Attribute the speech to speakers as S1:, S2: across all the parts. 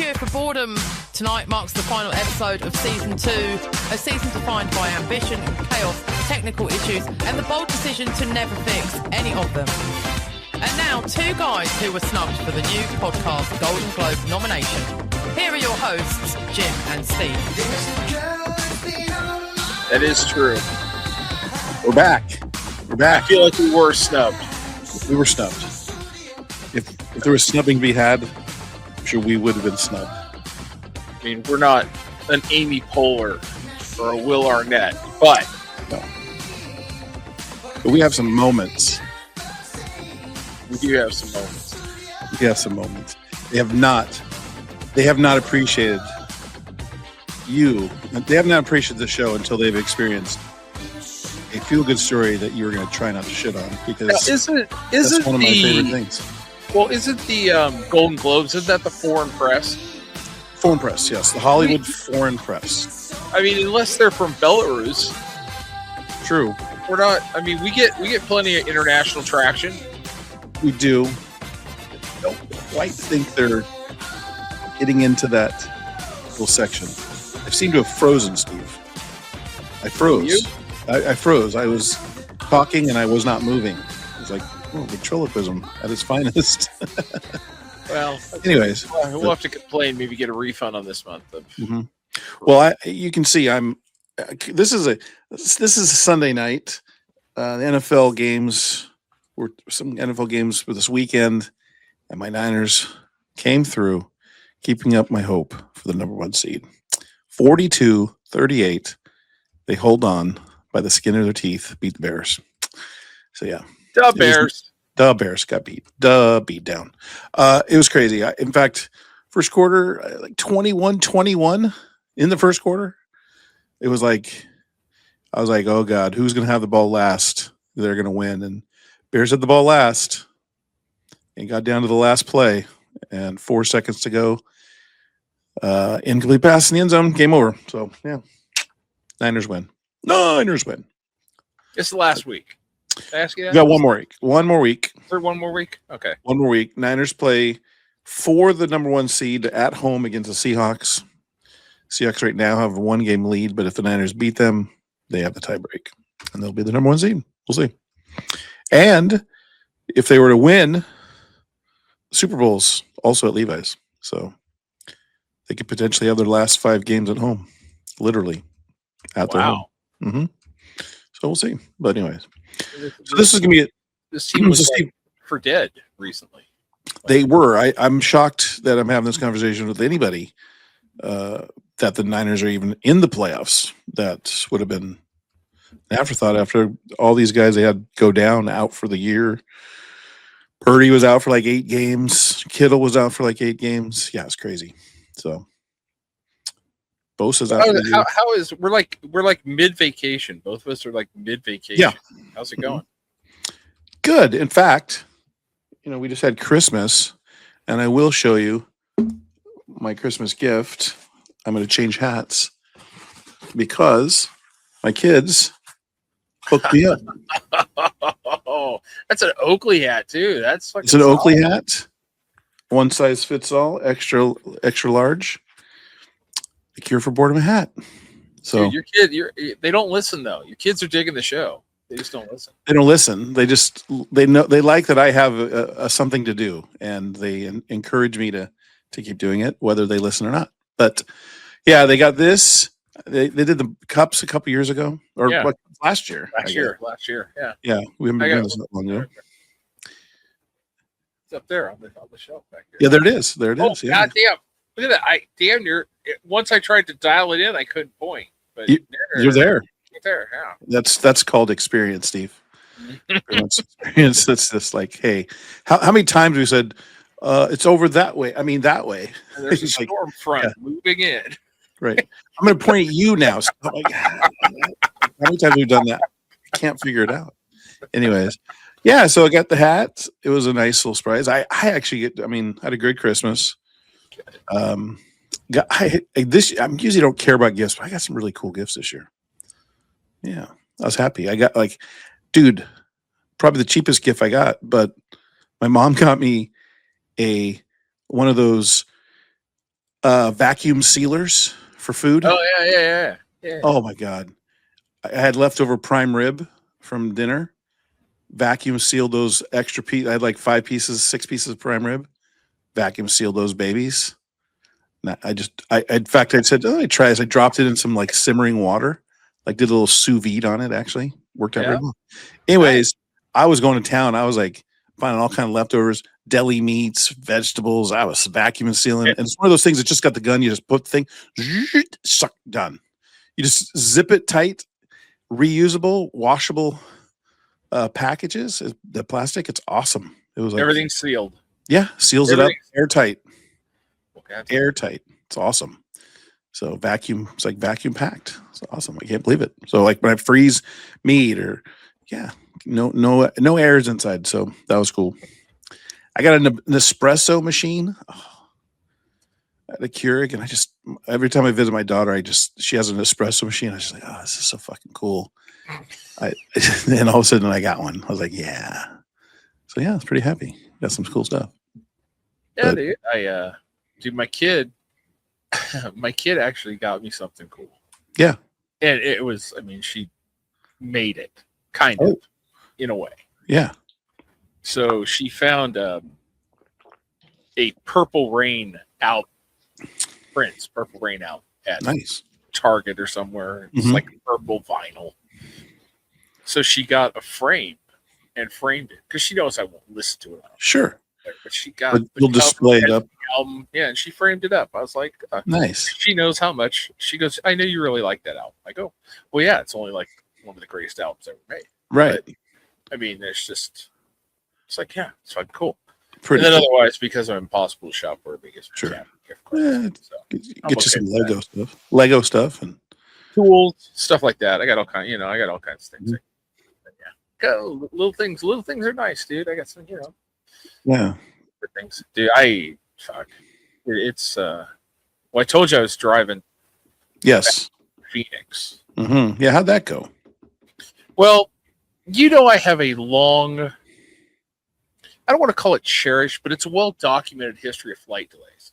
S1: Cure for Boredom tonight marks the final episode of Season 2, a season defined by ambition, chaos, technical issues, and the bold decision to never fix any of them. And now, two guys who were snubbed for the new podcast Golden Globe nomination. Here are your hosts, Jim and Steve.
S2: That is true.
S3: We're back.
S2: I feel like we were snubbed.
S3: We were snubbed. If there was snubbing to be had, I'm sure we would have been snubbed.
S2: I mean, we're not an Amy Poehler or a Will Arnett, but
S3: No. But we have some moments.
S2: we do have some moments.
S3: We have some moments. They have not appreciated you. They have not appreciated the show until they've experienced a feel-good story that you were going to try not to shit on, because
S2: Now, isn't
S3: that's one of my favorite things.
S2: Well, isn't the Golden Globes, isn't that the foreign press?
S3: Foreign press, yes. The Hollywood Foreign Press.
S2: I mean, unless they're from Belarus,
S3: True.
S2: we're not. I mean, we get plenty of international traction.
S3: We do. Don't quite think they're getting into that little section. I seem to have frozen, Steve. I froze.
S2: You?
S3: I froze. I was talking and I was not moving. It was like, oh, ventriloquism at its finest.
S2: Well,
S3: Anyways,
S2: we'll have to complain. Maybe get a refund on this month.
S3: well, you can see I'm. This is a Sunday night. The NFL games were some NFL games for this weekend, and my Niners came through, keeping up my hope for the number one seed. 42-38. They hold on by the skin of their teeth, beat the Bears. So yeah.
S2: The Bears.
S3: The Bears got beat. Beat down. It was crazy. In fact, first quarter, like 21-21 in the first quarter. It was like, I was like, oh God, who's going to have the ball last? They're going to win. And Bears had the ball last and got down to the last play, and 4 seconds to go. Incomplete pass in the end zone. Game over. So yeah, Niners win.
S2: It's the last week. Can I ask you that?
S3: We got one more week. One more week.
S2: For one more week? Okay.
S3: One more week. Niners play for the number one seed at home against the Seahawks. Seahawks right now have a 1-game lead, but if the Niners beat them, they have the tiebreak, and they'll be the number one seed. We'll see. And if they were to win, Super Bowl's also at Levi's, so they could potentially have their last 5 games at home, literally at their home. Mm-hmm. So we'll see. But anyways, so this is gonna be
S2: This team was for dead recently.
S3: They were. I'm shocked that I'm having this conversation with anybody that the Niners are even in the playoffs. That would have been an afterthought after all these guys they had go down out for the year. Purdy was out for like 8 games. Kittle was out for like 8 games. Yeah, it's crazy. So Bosa's out.
S2: How is we're like mid vacation? Both of us are like mid vacation.
S3: Yeah.
S2: How's it going?
S3: Good. In fact, we just had Christmas, and I will show you my Christmas gift. I'm going to change hats because my kids hooked me up.
S2: Oh, that's an Oakley hat too. It's an
S3: solid. Oakley hat. One size fits all, extra large. The Cure for Boredom hat. So
S2: dude, your kid, they don't listen though. Your kids are digging the show. They just don't listen.
S3: They don't listen. They know they like that I have a something to do, and they encourage me to keep doing it, whether they listen or not. But yeah, they got this. They did the cups a couple years ago, or last year.
S2: Last year. Yeah.
S3: Yeah, we haven't been doing this that long ago.
S2: It's up there on the shelf back there.
S3: Yeah, there it is. There it is. Yeah.
S2: God damn! Look at that! Damn near. Once I tried to dial it in, I couldn't point. But
S3: you're there.
S2: There, yeah.
S3: That's called experience, Steve. Experience. That's just like, hey, how many times we said it's over that way? I mean that way.
S2: And there's a storm front moving in.
S3: Right. I'm going to point at you now. So like, how many times we've done that? I can't figure it out. Anyways, yeah. So I got the hat. It was a nice little surprise. I actually had a great Christmas. I usually don't care about gifts, but I got some really cool gifts this year. Yeah, I was happy. I got probably the cheapest gift I got, but my mom got me one of those Vacuum sealers for food.
S2: Oh yeah.
S3: Oh my god! I had leftover prime rib from dinner. Vacuum sealed those extra pieces. I had like 6 pieces of prime rib. Vacuum sealed those babies. In fact, I said, oh, I try this. I dropped it in some like simmering water, like did a little sous vide on it. Actually, worked out very well. Anyways, I was going to town. I was like finding all kind of leftovers, deli meats, vegetables. I was vacuum sealing, and it's one of those things that just got the gun. You just put the thing, suck, done. You just zip it tight, reusable, washable packages. The plastic, it's awesome. It was like
S2: everything's sealed.
S3: Yeah, seals it up, airtight. Airtight. It's awesome. So vacuum, it's like vacuum packed. It's awesome. I can't believe it. So like when I freeze meat or no airs inside. So that was cool. I got an espresso machine. At a Keurig, and every time I visit my daughter, she has an espresso machine. I was just like, oh, this is so fucking cool. And all of a sudden I got one. I was like, yeah. So yeah, I was pretty happy. Got some cool stuff.
S2: Yeah, dude. Dude, my kid actually got me something cool.
S3: Yeah.
S2: And it was, she made it, kind of, in a way.
S3: Yeah.
S2: So she found a Purple Rain out at
S3: nice
S2: Target or somewhere. It's like purple vinyl. So she got a frame and framed it because she knows I won't listen to it.
S3: Sure.
S2: But she got
S3: you'll display it up.
S2: Album, yeah, and she framed it up. I was like,
S3: nice.
S2: She knows how much. She goes, I know you really like that album. I go, well, yeah, it's only like one of the greatest albums ever made.
S3: Right.
S2: But, it's like, yeah, it's fucking cool.
S3: Pretty
S2: and then
S3: cool.
S2: Otherwise, because I'm impossible to shop for, because
S3: sure.
S2: Gift cards,
S3: get you some Lego stuff and
S2: tools, stuff like that. I got all kinds of things. Go little things. Little things are nice, dude. I got some,
S3: yeah,
S2: things, dude. It's I told you I was driving.
S3: Yes,
S2: Phoenix.
S3: Mm-hmm. Yeah, how'd that go?
S2: Well, I have a long, I don't want to call it cherished, but it's a well-documented history of flight delays.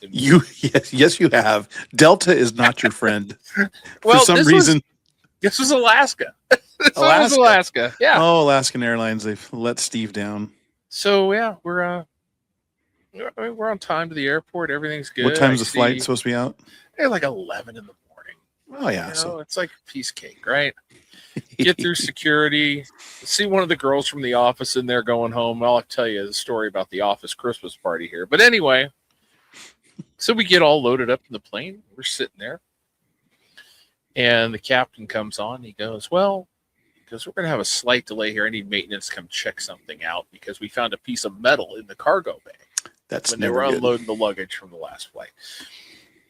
S3: Yes, you have. Delta is not your friend.
S2: Well,
S3: for some reason.
S2: This was Alaska.
S3: Alaska.
S2: Yeah.
S3: Oh, Alaskan Airlines. They've let Steve down.
S2: So yeah, we're on time to the airport. Everything's good.
S3: What time's the flight supposed to be out?
S2: Like 11 in the morning.
S3: Oh yeah,
S2: so it's like a piece of cake, right? Get through security. See one of the girls from the office in there going home. I'll tell you the story about the office Christmas party here. But anyway, so we get all loaded up in the plane. We're sitting there. And the captain comes on. He goes, we're going to have a slight delay here. I need maintenance to come check something out because we found a piece of metal in the cargo bay.
S3: That's
S2: when they were unloading the luggage from the last flight.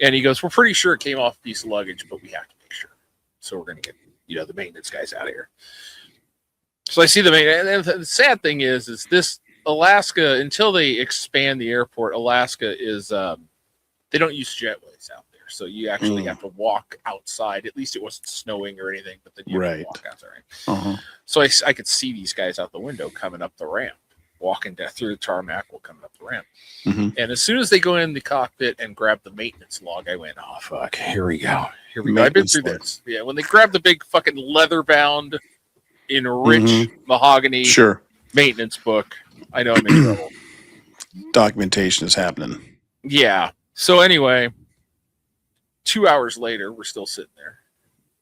S2: And he goes, we're pretty sure it came off a piece of luggage, but we have to make sure. So we're going to get, the maintenance guys out of here. So I see the maintenance. And the sad thing is this Alaska, until they expand the airport, Alaska is, they don't use jetways out there. So you actually have to walk outside. At least it wasn't snowing or anything, but then you have to walk outside. Right?
S3: Uh-huh.
S2: So I could see these guys out the window coming up the ramp, walking down through the tarmac while coming up the ramp.
S3: Mm-hmm.
S2: And as soon as they go in the cockpit and grab the maintenance log, I went, oh, fuck, here we go. I've been through this. Yeah, when they grab the big fucking leather-bound, enriched mahogany maintenance book, I know I'm in trouble.
S3: Documentation is happening.
S2: Yeah. So anyway, 2 hours later, we're still sitting there.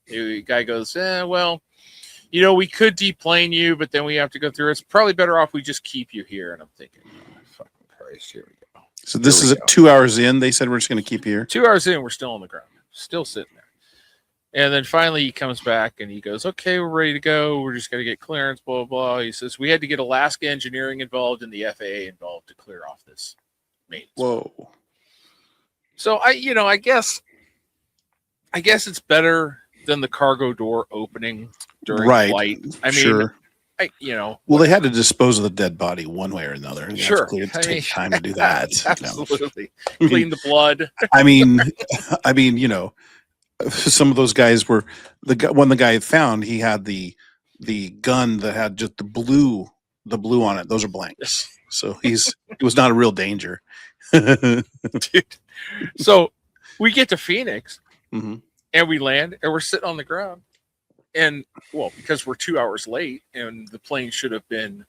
S2: The guy goes, we could deplane you, but then we have to go through. It's probably better off we just keep you here. And I'm thinking, oh, fucking Christ, here we go.
S3: So this is 2 hours in. They said we're just going to keep you here.
S2: 2 hours in, we're still on the ground, still sitting there. And then finally he comes back and he goes, okay, we're ready to go. We're just going to get clearance, blah, blah, blah. He says, we had to get Alaska Engineering involved and the FAA involved to clear off this maintenance.
S3: Whoa.
S2: So I guess it's better than the cargo door opening during flight. I mean,
S3: well, they had to dispose of the dead body one way or another.
S2: Sure.
S3: It take time to do that.
S2: Absolutely. Clean the blood.
S3: I mean, some of those guys were the guy found, he had the gun that had just the blue on it. Those are blanks. So it was not a real danger.
S2: Dude, So we get to Phoenix
S3: Mm-hmm.
S2: and we land and we're sitting on the ground. And well, because we're 2 hours late and the plane should have been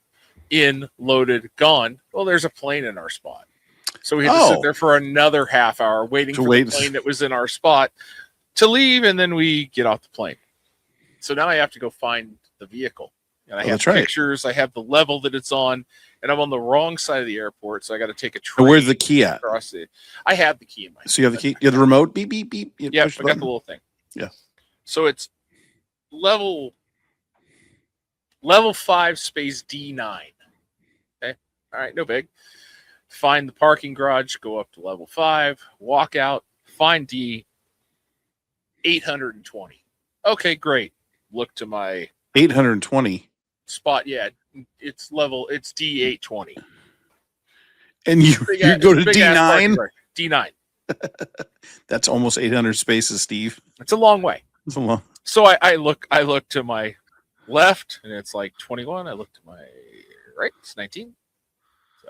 S2: in, loaded, gone. Well, there's a plane in our spot. So we had to sit there for another half hour waiting for the plane that was in our spot to leave. And then we get off the plane. So now I have to go find the vehicle. And I have pictures. I have the level that it's on. And I'm on the wrong side of the airport. So I got to take a train.
S3: Where's the key at?
S2: I have the key in my
S3: So you have the key? You have the remote? Beep, beep, beep.
S2: Yeah, I got the little thing.
S3: Yeah.
S2: So it's level 5 space D9. Okay. All right. No big. Find the parking garage, go up to level 5, walk out, find D 820. Okay, great. Look to my
S3: 820
S2: spot. Yeah, it's D 820.
S3: And you go to D9?
S2: D9.
S3: That's almost 800 spaces, Steve.
S2: It's a long way.
S3: It's a long.
S2: So I look to my left and it's like 21. I look to my right, it's 19.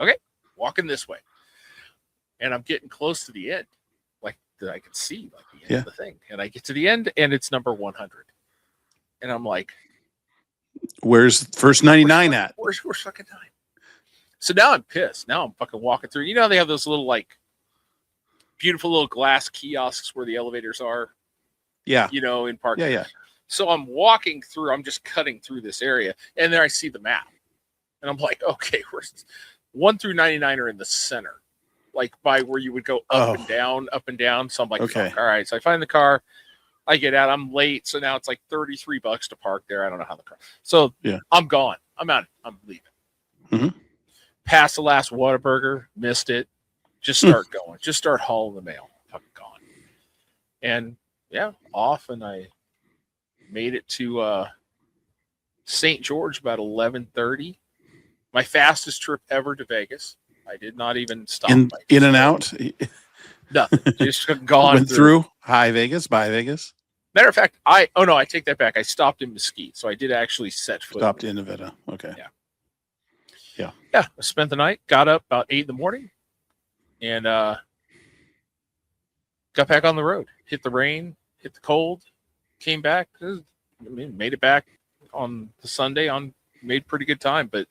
S2: Okay, walking this way. And I'm getting close to the end. Like that I can see like the end of the thing. And I get to the end and it's number 100. And I'm like,
S3: where's first 99 at?
S2: Where's fucking 9? So now I'm pissed. Now I'm fucking walking through. You know, they have those little like beautiful little glass kiosks where the elevators are.
S3: Yeah.
S2: You know, in park.
S3: Yeah.
S2: So I'm walking through, I'm just cutting through this area. And there I see the map. And I'm like, okay, where's 1 through 99 are in the center. Like by where you would go up and down. So I'm like,
S3: okay.
S2: All right. So I find the car. I get out. I'm late. So now it's like $33 to park there. I don't know how the car. So I'm gone. I'm out. I'm leaving.
S3: Mm-hmm.
S2: Past the last Whataburger. Missed it. Just start going. Just start hauling the mail. Fucking gone. And off. And I made it to St. George about 11:30. My fastest trip ever to Vegas. I did not even stop.
S3: In and out?
S2: Nothing. Just gone.
S3: Went through. Hi, Vegas. Bye, Vegas.
S2: Matter of fact, I take that back. I stopped in Mesquite. So I did actually set foot.
S3: Stopped in Nevada. Okay.
S2: Yeah. I spent the night, got up about 8 in the morning, and got back on the road. Hit the rain, hit the cold, came back. Made it back on the Sunday. Made pretty good time, but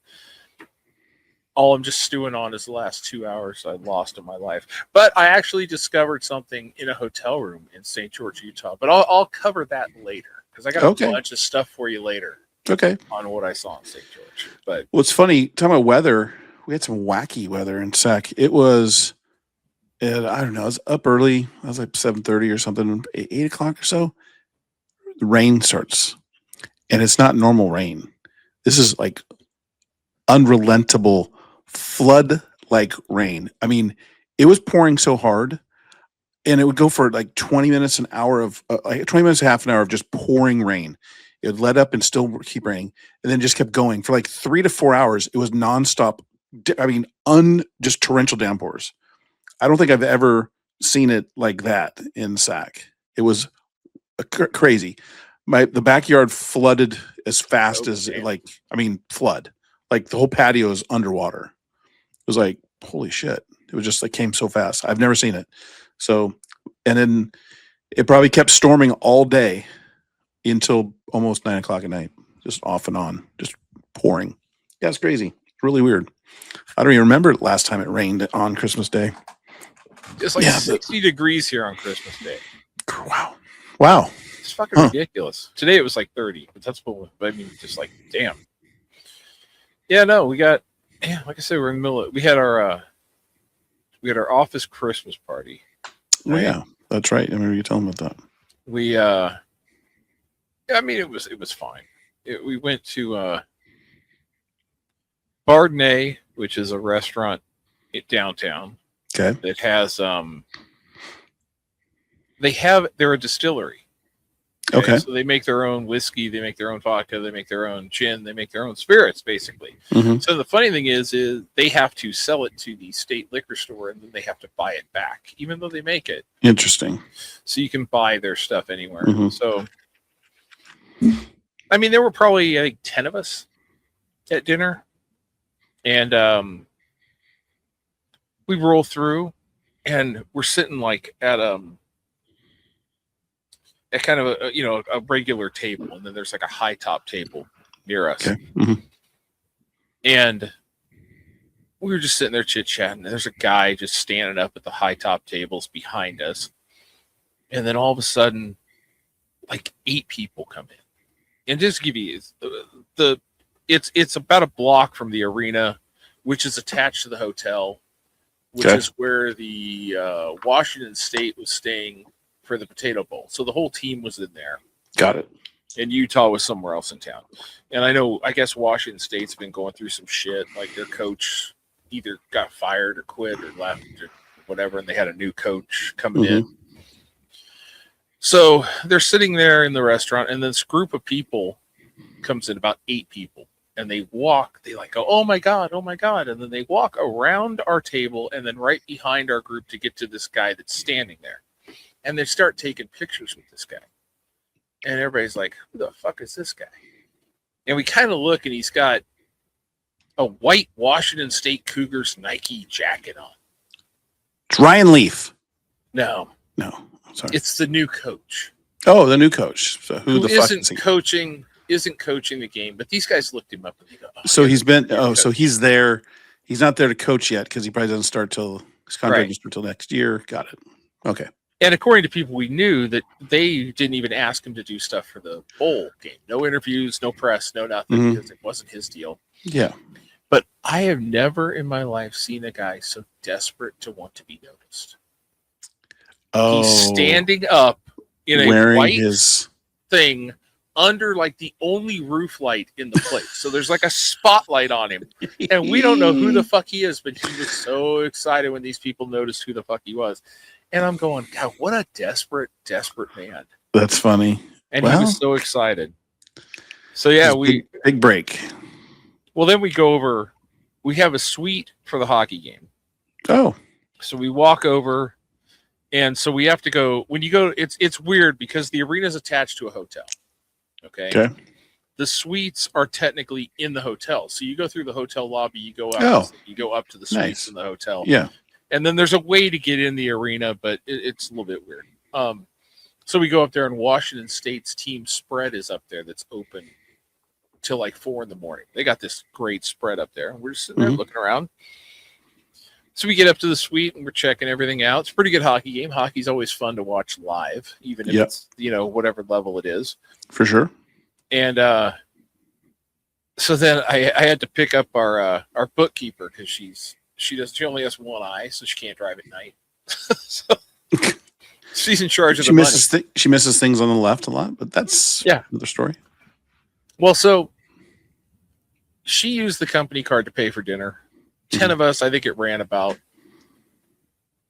S2: all I'm just stewing on is the last 2 hours I lost in my life. But I actually discovered something in a hotel room in St. George, Utah. But I'll cover that later because I got a bunch of stuff for you later.
S3: Okay.
S2: On what I saw in St. George. But
S3: it's funny, talking about weather, we had some wacky weather in Sac. It was, I don't know, I was up early. I was like 7:30 or something, 8 o'clock or so. The rain starts, and it's not normal rain. This is like unrelenting flood-like rain. I mean, it was pouring so hard, and it would go for like 20 minutes, an hour of, 20 minutes, half an hour of just pouring rain. It would let up and still keep raining, and then just kept going for like 3 to 4 hours. It was nonstop. I mean, just torrential downpours. I don't think I've ever seen it like that in Sac. It was crazy. The backyard flooded as fast as flood. Like the whole patio is underwater. It was like, holy shit. It was just like came so fast. I've never seen it. So, and then it probably kept storming all day until almost 9 o'clock at night, just off and on, just pouring. Yeah, it's crazy. It's really weird. I don't even remember last time it rained on Christmas Day.
S2: It's like 60 degrees here on Christmas Day.
S3: Wow.
S2: It's fucking ridiculous. Today it was like 30, but that's what I mean. Just like, damn. Yeah, no, we got. Yeah, like I said, we're in the middle of. We had our office Christmas party.
S3: Right? Oh yeah, that's right. I remember you telling me about that.
S2: We I mean, it was fine. We went to Bardnay, which is a restaurant downtown.
S3: Okay.
S2: That has they're a distillery. Okay. So they make their own whiskey, they make their own vodka, they make their own gin, they make their own spirits, basically. Mm-hmm. So the funny thing is they have to sell it to the state liquor store and then they have to buy it back, even though they make it.
S3: Interesting.
S2: So you can buy their stuff anywhere. Mm-hmm. So, I mean, there were probably, I think, 10 of us at dinner. And we roll through and we're sitting like at kind of a regular table, and then there's like a high top table near us.
S3: Okay. Mm-hmm.
S2: And we were just sitting there chit chatting. There's a guy just standing up at the high top tables behind us, and then all of a sudden, like 8 people come in. And just to give you it's about a block from the arena, which is attached to the hotel, which is where the Washington State was staying for the Potato Bowl. So the whole team was in there.
S3: Got it.
S2: And Utah was somewhere else in town. And I guess Washington State's been going through some shit. Like their coach either got fired or quit or left or whatever, and they had a new coach coming in. So they're sitting there in the restaurant, and this group of people comes in, about 8 people, and they like go, oh my God. And then they walk around our table and then right behind our group to get to this guy that's standing there. And they start taking pictures with this guy. And everybody's like, who the fuck is this guy? And we kind of look, and he's got a white Washington State Cougars Nike jacket on.
S3: It's Ryan Leaf.
S2: No.
S3: Sorry.
S2: It's the new coach.
S3: Oh, the new coach. So who the fuck is he?
S2: Isn't coaching the game, but these guys looked him up and they go,
S3: so he's been so he's there. He's not there to coach yet because he probably doesn't start till his contract doesn't start till next year. Got it. Okay.
S2: And according to people we knew, that they didn't even ask him to do stuff for the bowl game. No interviews, no press, no nothing, because it wasn't his deal.
S3: Yeah.
S2: But I have never in my life seen a guy so desperate to want to be noticed.
S3: Oh,
S2: he's standing up in a white thing under like the only roof light in the place. So there's like a spotlight on him. And we don't know who the fuck he is, but he was so excited when these people noticed who the fuck he was. And I'm going, God, what a desperate man.
S3: That's funny.
S2: And he was so excited. So yeah,
S3: big break.
S2: Well, then we go over, we have a suite for the hockey game.
S3: Oh.
S2: So we walk over, and so we have to go, when you go, it's weird because the arena is attached to a hotel. Okay. The suites are technically in the hotel. So you go through the hotel lobby, you go up, you go up to the suites in the hotel.
S3: Yeah.
S2: And then there's a way to get in the arena, but it's a little bit weird. So we go up there, and Washington State's team spread is up there that's open till like 4 a.m. They got this great spread up there. We're just sitting there looking around. So we get up to the suite, and we're checking everything out. It's a pretty good hockey game. Hockey's always fun to watch live, even if it's, whatever level it is.
S3: For sure.
S2: And so then I had to pick up our bookkeeper because she only has one eye, so she can't drive at night. So she's in charge of the money.
S3: She misses things on the left a lot, but that's another story.
S2: Well, so she used the company card to pay for dinner. 10 of us, I think it ran about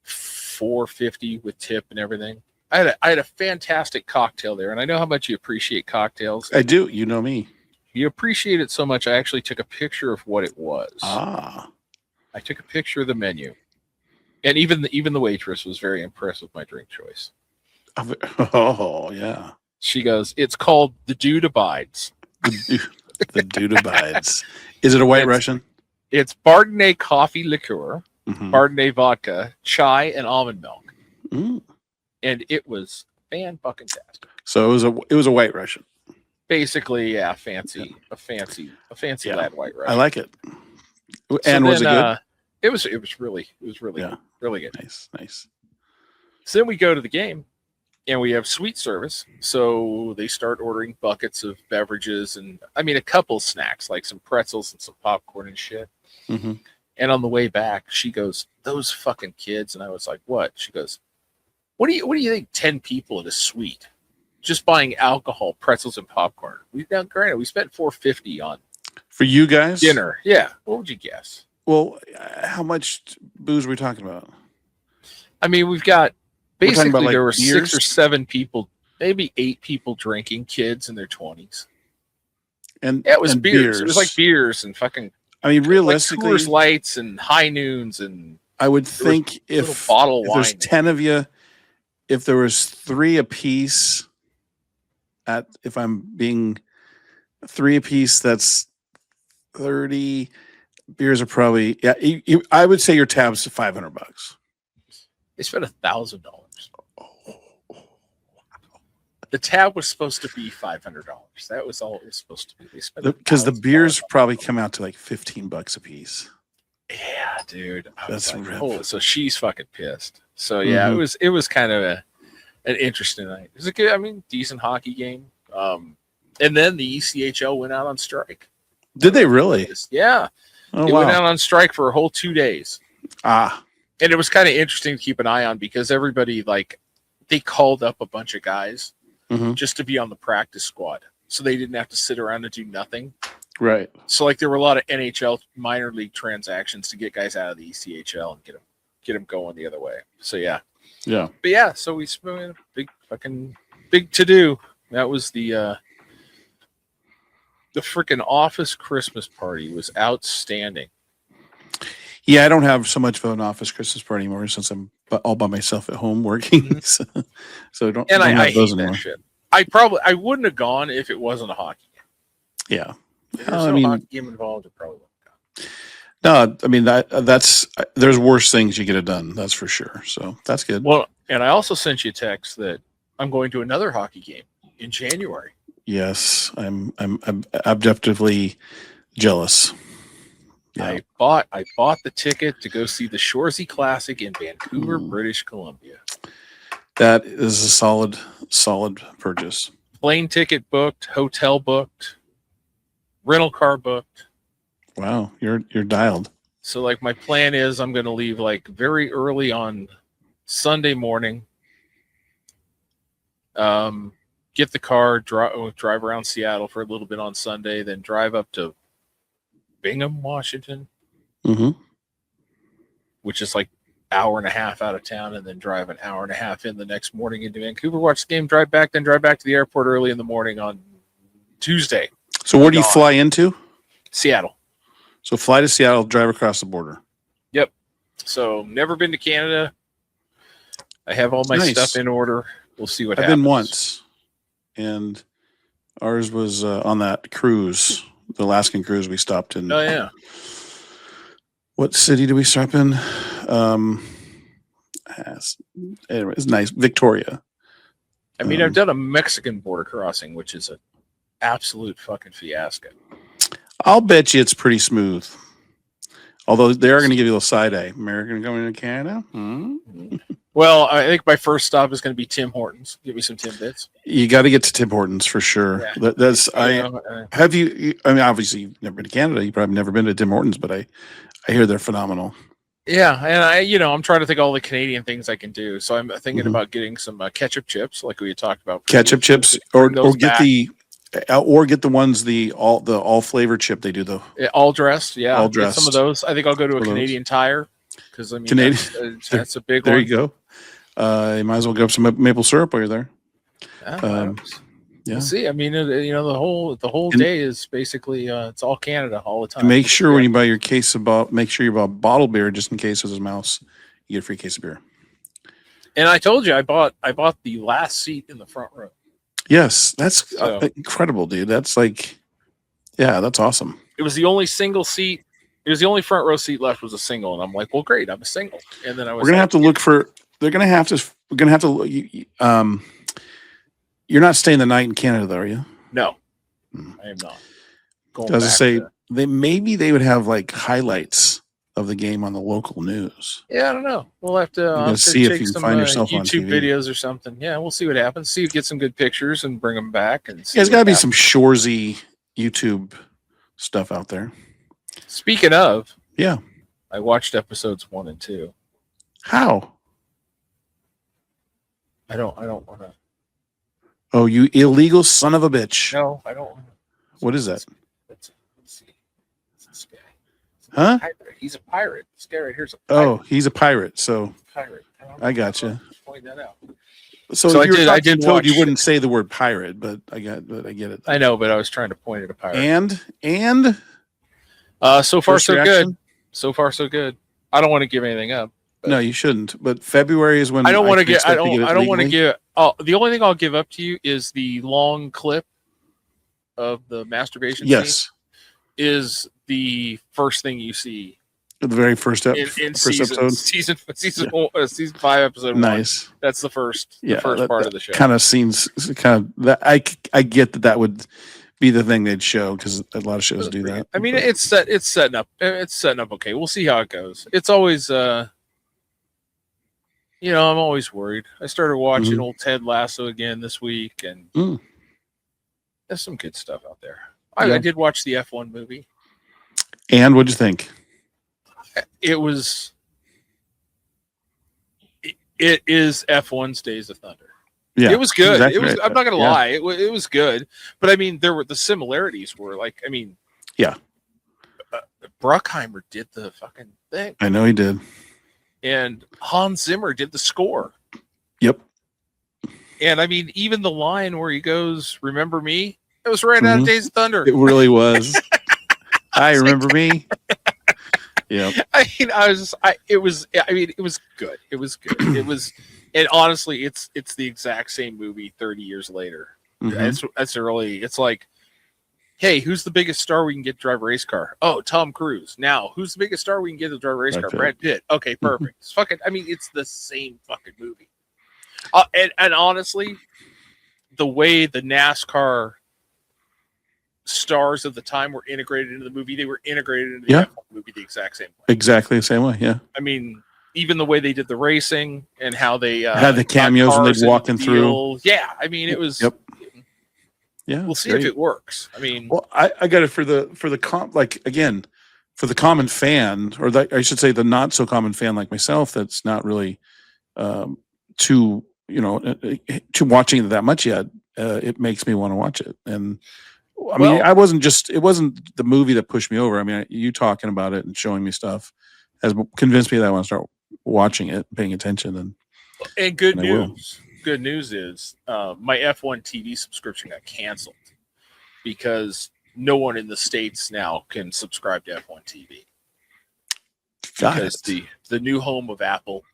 S2: $4.50 with tip and everything. I had a fantastic cocktail there, and I know how much you appreciate cocktails.
S3: I do. You know me.
S2: You appreciate it so much, I actually took a picture of what it was.
S3: Ah.
S2: I took a picture of the menu. And even the waitress was very impressed with my drink choice.
S3: Oh, yeah.
S2: She goes, it's called the Dude Abides.
S3: The Dude Abides. Is it a White Russian?
S2: It's Bardenay coffee liqueur, Bardenay vodka, chai, and almond milk. And it was fan-fucking-tastic.
S3: So it was a White Russian.
S2: Basically, yeah, a fancy lad White Russian.
S3: I like it. And was it good?
S2: It was really good.
S3: Nice.
S2: So then we go to the game, and we have suite service. So they start ordering buckets of beverages and, a couple snacks, like some pretzels and some popcorn and shit. And on the way back, she goes, those fucking kids. And I was like, what? She goes, what do you think 10 people at a suite just buying alcohol, pretzels, and popcorn? Granted, we spent $4.50 on
S3: for you guys
S2: dinner. Yeah. What would you guess?
S3: Well, how much booze are we talking about?
S2: We've got basically there were
S3: beers?
S2: 6 or 7 people, maybe 8 people drinking, kids in their 20s.
S3: And
S2: it was beers. It was like beers and fucking.
S3: Realistically,
S2: like Coors Lights and High Noons, and
S3: I would think if there's 10 of you, if there was 3 apiece, if I'm being 3 apiece, that's 30 beers are probably I would say your tab's $500.
S2: They spent $1,000. The tab was supposed to be $500. That was all it was supposed to be. They spent
S3: Because the
S2: $1,000
S3: beers
S2: on
S3: probably
S2: it.
S3: come out to like $15 a piece.
S2: Yeah, dude.
S3: That's
S2: like,
S3: rip.
S2: oh, so she's fucking pissed. So yeah, it was kind of an interesting night. It was a good, I mean, decent hockey game. And then the ECHL went out on strike.
S3: Did they really?
S2: Yeah.
S3: Oh,
S2: It
S3: wow.
S2: went out on strike for a whole 2 days.
S3: Ah,
S2: And it was kind of interesting to keep an eye on because everybody, like, they called up a bunch of guys
S3: mhm.
S2: just to be on the practice squad. So they didn't have to sit around and do nothing.
S3: Right.
S2: So, like, there were a lot of NHL minor league transactions to get guys out of the ECHL and get them going the other way. So, yeah.
S3: Yeah.
S2: But, yeah, so we spent a big to-do. That was the freaking office Christmas party was outstanding.
S3: Yeah, I don't have so much of an office Christmas party anymore since I'm all by myself at home working.
S2: Mhm.
S3: So I don't.
S2: And
S3: don't
S2: I
S3: have those
S2: hate
S3: anymore.
S2: that shit. I wouldn't have gone if it wasn't a hockey game.
S3: Yeah.
S2: If there's no hockey game involved, it probably wouldn't have gone.
S3: No, I mean that's there's worse things you get it done. That's for sure. So that's good.
S2: Well, and I also sent you a text that I'm going to another hockey game in January.
S3: Yes, I'm objectively jealous. Yeah.
S2: I bought the ticket to go see the Shoresy Classic in Vancouver, British Columbia.
S3: That is a solid purchase.
S2: Plane ticket booked, hotel booked, rental car booked.
S3: Wow, you're dialed.
S2: So like my plan is I'm going to leave like very early on Sunday morning. Get the car, drive around Seattle for a little bit on Sunday, then drive up to Bingham, Washington,
S3: Mm-hmm.
S2: which is like hour and a half out of town, and then drive an hour and a half in the next morning into Vancouver, watch the game, drive back, then drive back to the airport early in the morning on Tuesday.
S3: So where do you fly into?
S2: Seattle.
S3: So fly to Seattle, drive across the border.
S2: Yep. So never been to Canada. I have all my
S3: Nice.
S2: stuff in order. We'll see what
S3: I've
S2: happens.
S3: been once, and ours was on that cruise, the Alaskan cruise. We stopped in.
S2: Oh yeah.
S3: What city did we stop in? Anyway, it's nice. Victoria.
S2: I mean, I've done a Mexican border crossing, which is an absolute fucking fiasco.
S3: I'll bet you it's pretty smooth. Although they are going to give you a little side eye. American coming into Canada? Hmm?
S2: Well, I think my first stop is going to be Tim Hortons. Give me some Timbits.
S3: You got to get to Tim Hortons for sure.
S2: Yeah.
S3: That's
S2: I
S3: mean, obviously you've never been to Canada. You've probably never been to Tim Hortons, but I hear they're phenomenal.
S2: Yeah, and I'm trying to think of all the Canadian things I can do. So I'm thinking about getting some ketchup chips, like we had talked about.
S3: Ketchup chips, or get the ones the all flavor chip they do though.
S2: All dressed, yeah.
S3: All
S2: Get
S3: dressed.
S2: some of those. I think I'll go to a
S3: Those.
S2: Canadian Tire because I mean
S3: Canadian-
S2: that's a big
S3: There
S2: one.
S3: you go. You might as well grab some maple syrup while you're there.
S2: Yeah,
S3: Yeah.
S2: we'll see. I mean, the whole
S3: And-
S2: day is basically it's all Canada all the time.
S3: And make sure when you buy your case make sure you buy bottled beer just in case there's a mouse. You get a free case of beer.
S2: And I told you I bought the last seat in the front row.
S3: Yes, that's
S2: So-
S3: incredible, dude. That's like, yeah, that's awesome.
S2: It was the only single seat. It was the only front row seat left was a single, and I'm like, well, great, I'm a single. And then I was
S3: We're gonna
S2: like,
S3: have to look for. We're gonna have to. You're not staying the night in Canada, though, are you?
S2: No,
S3: Hmm.
S2: I am not. Going
S3: Does it
S2: back
S3: say
S2: to-
S3: they would have like highlights of the game on the local news?
S2: Yeah, I don't know. We'll have to,
S3: gonna
S2: I'll have to
S3: see if
S2: take
S3: you can
S2: some
S3: find yourself on
S2: YouTube
S3: TV.
S2: videos or something. Yeah, we'll see what happens. See if get some good pictures and bring them back. And see
S3: Yeah, there's
S2: what
S3: got to be
S2: happens.
S3: some Shoresy YouTube stuff out there.
S2: Speaking of,
S3: Yeah.
S2: I watched episodes 1 and 2.
S3: How?
S2: I don't want to.
S3: Oh, you illegal son of a bitch!
S2: No, I don't.
S3: What is that?
S2: Let's see. It's this guy.
S3: Huh?
S2: Pirate. He's a pirate. This guy right here's a pirate.
S3: Oh, he's a pirate. So
S2: Pirate.
S3: I gotcha.
S2: Point that out.
S3: So
S2: So
S3: if
S2: I
S3: you were
S2: did- I
S3: talking
S2: did
S3: Toad,
S2: watch-
S3: you wouldn't say the word pirate, but I get it.
S2: I know, but I was trying to point at a pirate.
S3: And
S2: So far
S3: first
S2: so
S3: reaction?
S2: good. So far so good. I don't want to give anything up.
S3: No, you shouldn't. But February is when
S2: I don't want to
S3: can
S2: get. I
S3: expect
S2: don't.
S3: get it
S2: I don't want to
S3: legally.
S2: give. Oh, the only thing I'll give up to you is the long clip of the masturbation. Scene
S3: Yes.
S2: is the first thing you see
S3: The very first,
S2: in
S3: first episode.
S2: Season 5, episode 1.
S3: Nice.
S2: That's the first part of the show.
S3: Kind of scenes, that I get that would be the thing they'd show because a lot of shows do that.
S2: I mean, it's setting up okay. We'll see how it goes. It's always I'm always worried. I started watching old Ted Lasso again this week, and there's some good stuff out there. I did watch the F1 movie.
S3: And what'd you think?
S2: It is F1's Days of Thunder. Yeah, it was good.
S3: Exactly
S2: it was.
S3: Right.
S2: I'm not gonna lie. It was good. But I mean, the similarities were like. I mean, Bruckheimer did the fucking thing.
S3: I know he did.
S2: And Hans Zimmer did the score.
S3: Yep.
S2: And I mean, even the line where he goes, "Remember me?" It was right out of Days of Thunder.
S3: It really was. I remember me. Yeah.
S2: I mean, it was good. It was good. It was, and honestly, it's the exact same movie 30 years later. It's like, hey, who's the biggest star we can get to drive a race car? Oh, Tom Cruise. Now, who's the biggest star we can get to drive a race car? Brad Pitt. Okay, perfect. It's fucking. I mean, it's the same fucking movie. And honestly, the way the NASCAR stars of the time were integrated into the movie, they were integrated into the F1 movie the exact same way.
S3: Exactly the same way, yeah.
S2: I mean, even the way they did the racing and how they
S3: had the cameos when they'd walking through.
S2: Yeah, I mean, it was.
S3: Yep. Yeah,
S2: we'll see if it works. I mean,
S3: well, I got it for the for the common fan, or I should say the not so common fan like myself, that's not really to watching it that much yet. It makes me want to watch it. And I mean, it wasn't the movie that pushed me over. I mean, you talking about it and showing me stuff has convinced me that I want to start watching it, paying attention.
S2: And good news. Good news is my F1 TV subscription got canceled because no one in the States now can subscribe to F1 TV. Because the new home of Apple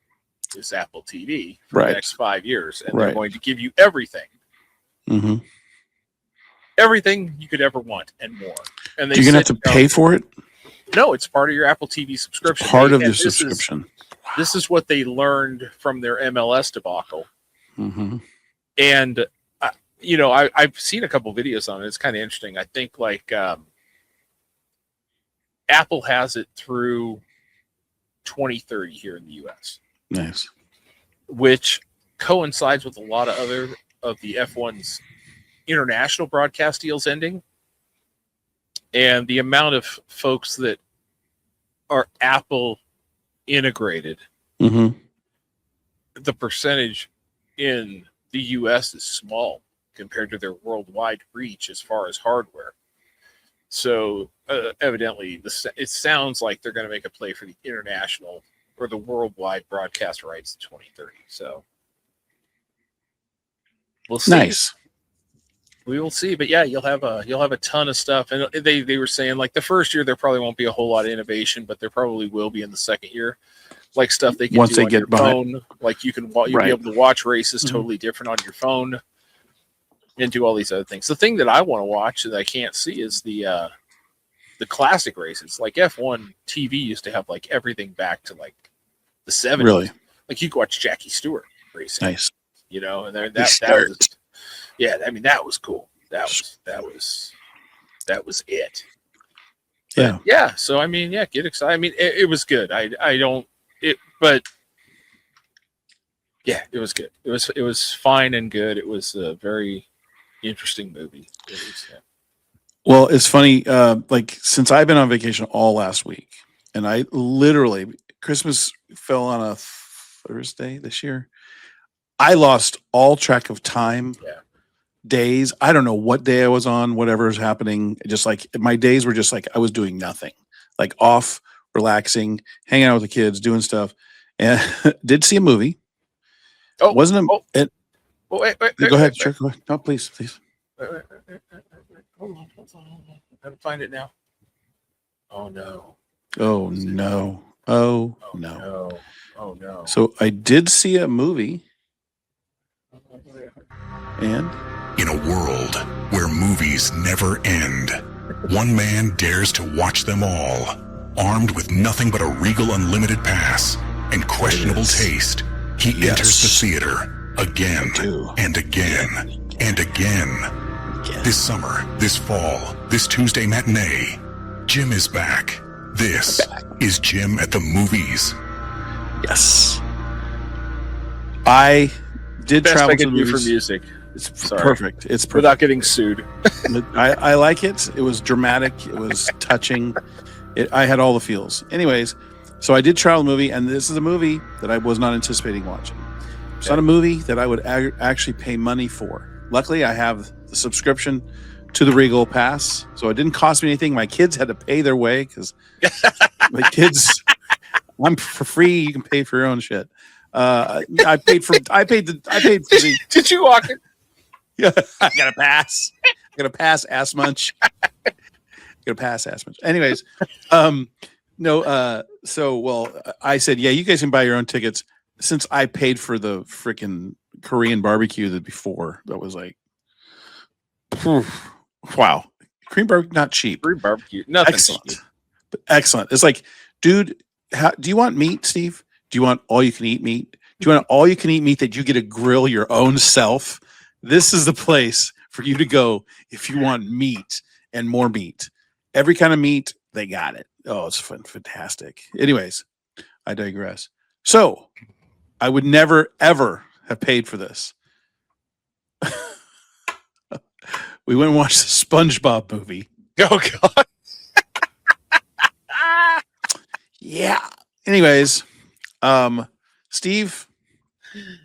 S2: is Apple TV for the next 5 years, and they're going to give you everything.
S3: Mm-hmm.
S2: Everything you could ever want and more. And
S3: you're gonna have to pay for it?
S2: No, it's part of your Apple TV subscription.
S3: It's part of the subscription.
S2: This is what they learned from their MLS debacle.
S3: Mm-hmm.
S2: And I've seen a couple videos on it. It's kind of interesting. I think like Apple has it through 2030 here in the U.S.
S3: Nice.
S2: Which coincides with a lot of other of the F1's international broadcast deals ending, and the amount of folks that are Apple integrated, the percentage in the US is small compared to their worldwide reach as far as hardware. So evidently it sounds like they're going to make a play for the international or the worldwide broadcast rights in 2030. So we'll see.
S3: Nice.
S2: We will see, but yeah, you'll have a ton of stuff, and they were saying like the first year there probably won't be a whole lot of innovation, but there probably will be in the second year, like stuff they can
S3: once
S2: do
S3: they
S2: on
S3: get
S2: your
S3: behind.
S2: phone, like you'll be able to watch races totally different on your phone, and do all these other things. The thing that I want to watch that I can't see is the classic races, like F1 TV used to have like everything back to like the 70s.
S3: Really,
S2: like you could watch Jackie Stewart racing.
S3: Nice,
S2: and that was. Yeah, I mean that was cool. That was it.
S3: Yeah,
S2: yeah. So I mean, yeah, get excited. I mean, it was good. But yeah, it was good. It was fine and good. It was a very interesting movie.
S3: Well, it's funny. Like since I've been on vacation all last week, and I literally Christmas fell on a Thursday this year. I lost all track of time.
S2: Yeah.
S3: Days. I don't know what day I was on, whatever is happening. Just like my days were just like I was doing nothing, like off, relaxing, hanging out with the kids, doing stuff. And did see a movie.
S2: Oh,
S3: wasn't it?
S2: Wait,
S3: go ahead. Sure, go ahead. No, please.
S2: Hold on. I gotta find it now. Oh no.
S3: Oh no. Oh no.
S2: No. Oh no.
S3: So I did see a movie. And
S4: in a world where movies never end, one man dares to watch them all. armed with nothing but a Regal Unlimited pass and questionable taste, he enters the theater again and again and again. This summer, this fall, this Tuesday matinee, Jim is back. This is Jim at the Movies.
S3: Yes. I did
S2: Best
S3: travel
S2: I
S3: to
S2: can
S3: the
S2: do for
S3: movies.
S2: music.
S3: It's
S2: Sorry.
S3: perfect. It's perfect.
S2: Without getting sued.
S3: I like it. It was dramatic. It was touching. I had all the feels. Anyways, so I did travel the movie, and this is a movie that I was not anticipating watching. It's not a movie that I would actually pay money for. Luckily, I have the subscription to the Regal Pass, so it didn't cost me anything. My kids had to pay their way because my kids, I'm for free. You can pay for your own shit. I paid for the.
S2: Did you walk it?
S3: Yeah, I got a pass. I got a pass, ass munch. Anyways, so I said, yeah, you guys can buy your own tickets since I paid for the freaking Korean barbecue that before. That was like, wow. Korean barbecue, not cheap.
S2: Free barbecue. Nothing.
S3: Excellent. But excellent. It's like, dude, do you want meat, Steve? Do you want all you can eat meat? Do you want all you can eat meat that you get to grill your own self? This is the place for you to go if you want meat and more meat. Every kind of meat, they got it. Oh, it's fantastic. Anyways, I digress. So I would never, ever have paid for this. We went and watched the SpongeBob movie.
S2: Oh, God.
S3: Yeah. Anyways, Steve,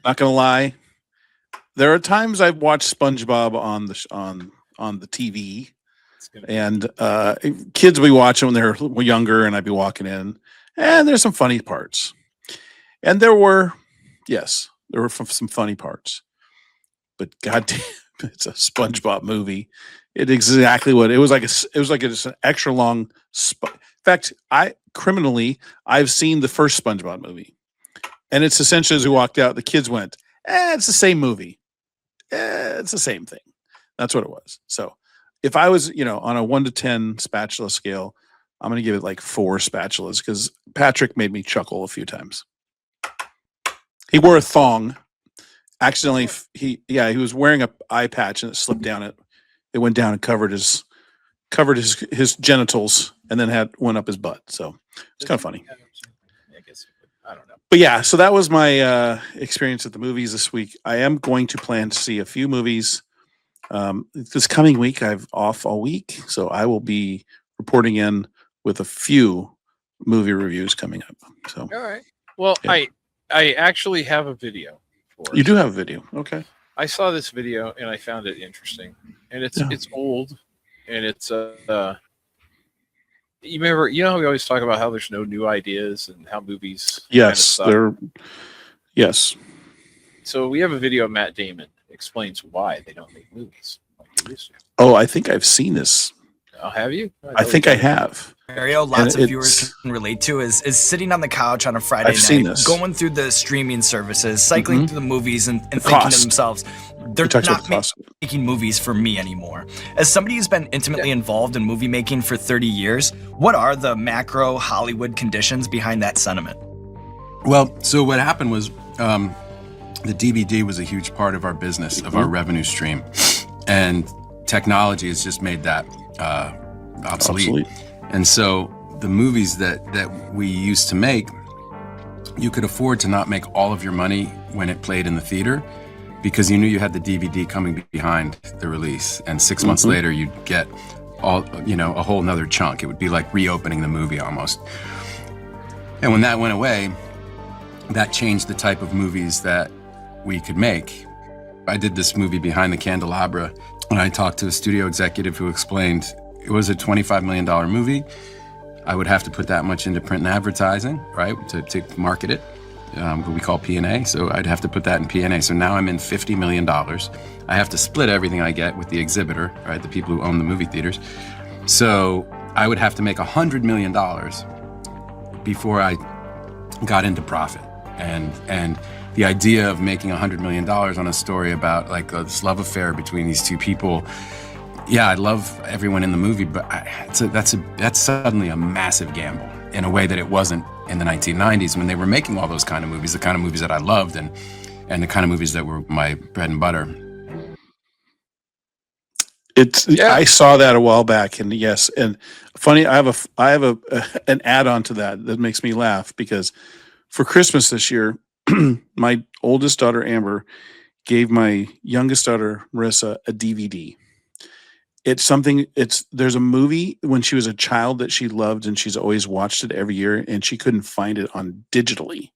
S3: not gonna lie, there are times I've watched SpongeBob on the TV, and kids will be watching when they're younger, and I'd be walking in, and there's some funny parts, and there were some funny parts, but goddamn, it's a SpongeBob movie. It's exactly what it was like. It was like it's an extra long. In fact, I've seen the first SpongeBob movie, and it's essentially as we walked out, the kids went, "It's the same movie. It's the same thing." That's what it was. So, if I was, on a 1 to 10 spatula scale, I'm going to give it like 4 spatulas because Patrick made me chuckle a few times. He wore a thong. Accidentally, he was wearing a eye patch and it slipped down. It went down and covered his genitals and then went up his butt. So it's kind of funny.
S2: I guess I don't know.
S3: But yeah, so that was my experience at the movies this week. I am going to plan to see a few movies this coming week. I've off all week, so I will be reporting in with a few movie reviews coming up. So
S2: All right. Well, yeah. I actually have a video for
S3: you
S2: it.
S3: do have a video, okay?
S2: I saw this video and I found it interesting, and it's old, and it's you remember, how we always talk about how there's no new ideas and how movies.
S3: Yes, yes.
S2: So we have a video of Matt Damon explains why they don't make movies like they used to.
S3: Oh, I think I've seen this.
S2: Oh, have you?
S3: I think I have.
S5: Scenario lots of viewers can relate to is sitting on the couch on a Friday night, going through the streaming services, cycling through the movies, and thinking to themselves, they're not making movies for me anymore. As somebody who's been intimately involved in movie making for 30 years, what are the macro Hollywood conditions behind that sentiment?
S6: Well, so what happened was the DVD was a huge part of our business, of our revenue stream, and technology has just made that obsolete. And so the movies that we used to make, you could afford to not make all of your money when it played in the theater because you knew you had the DVD coming behind the release, and 6 months later you'd get a whole nother chunk. It would be like reopening the movie almost. And when that went away, that changed the type of movies that we could make. I did this movie Behind the Candelabra, and I talked to a studio executive who explained it was a $25 million movie. I would have to put that much into print and advertising, right, to market it, what we call P&A. So I'd have to put that in P&A. So now I'm in $50 million. I have to split everything I get with the exhibitor, right, the people who own the movie theaters. So I would have to make $100 million before I got into profit. And the idea of making $100 million on a story about like this love affair between these two people, yeah, I love everyone in the movie, but that's suddenly a massive gamble. in a way that it wasn't in the 1990s when they were making all those kind of movies, the kind of movies that I loved and the kind of movies that were my bread and butter.
S3: I saw that a while back, and yes, and funny, I have an add-on to that makes me laugh, because for Christmas this year, my oldest daughter Amber gave my youngest daughter Marissa a DVD. There's a movie when she was a child that she loved, and she's always watched it every year, and she couldn't find it on digitally.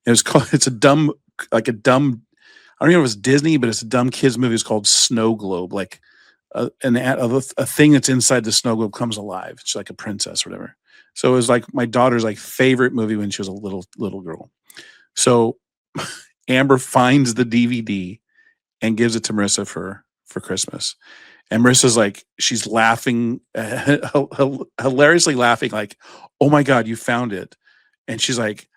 S3: It's a dumb, I don't know if it was Disney, but it's a dumb kids movie. It's called Snow Globe, like a thing that's inside the snow globe comes alive. It's like a princess or whatever. So it was like my daughter's like favorite movie when she was a little girl. So Amber finds the DVD and gives it to Marissa for Christmas. And Marissa's like, she's laughing, hilariously laughing, like, "Oh my God, you found it." And she's like,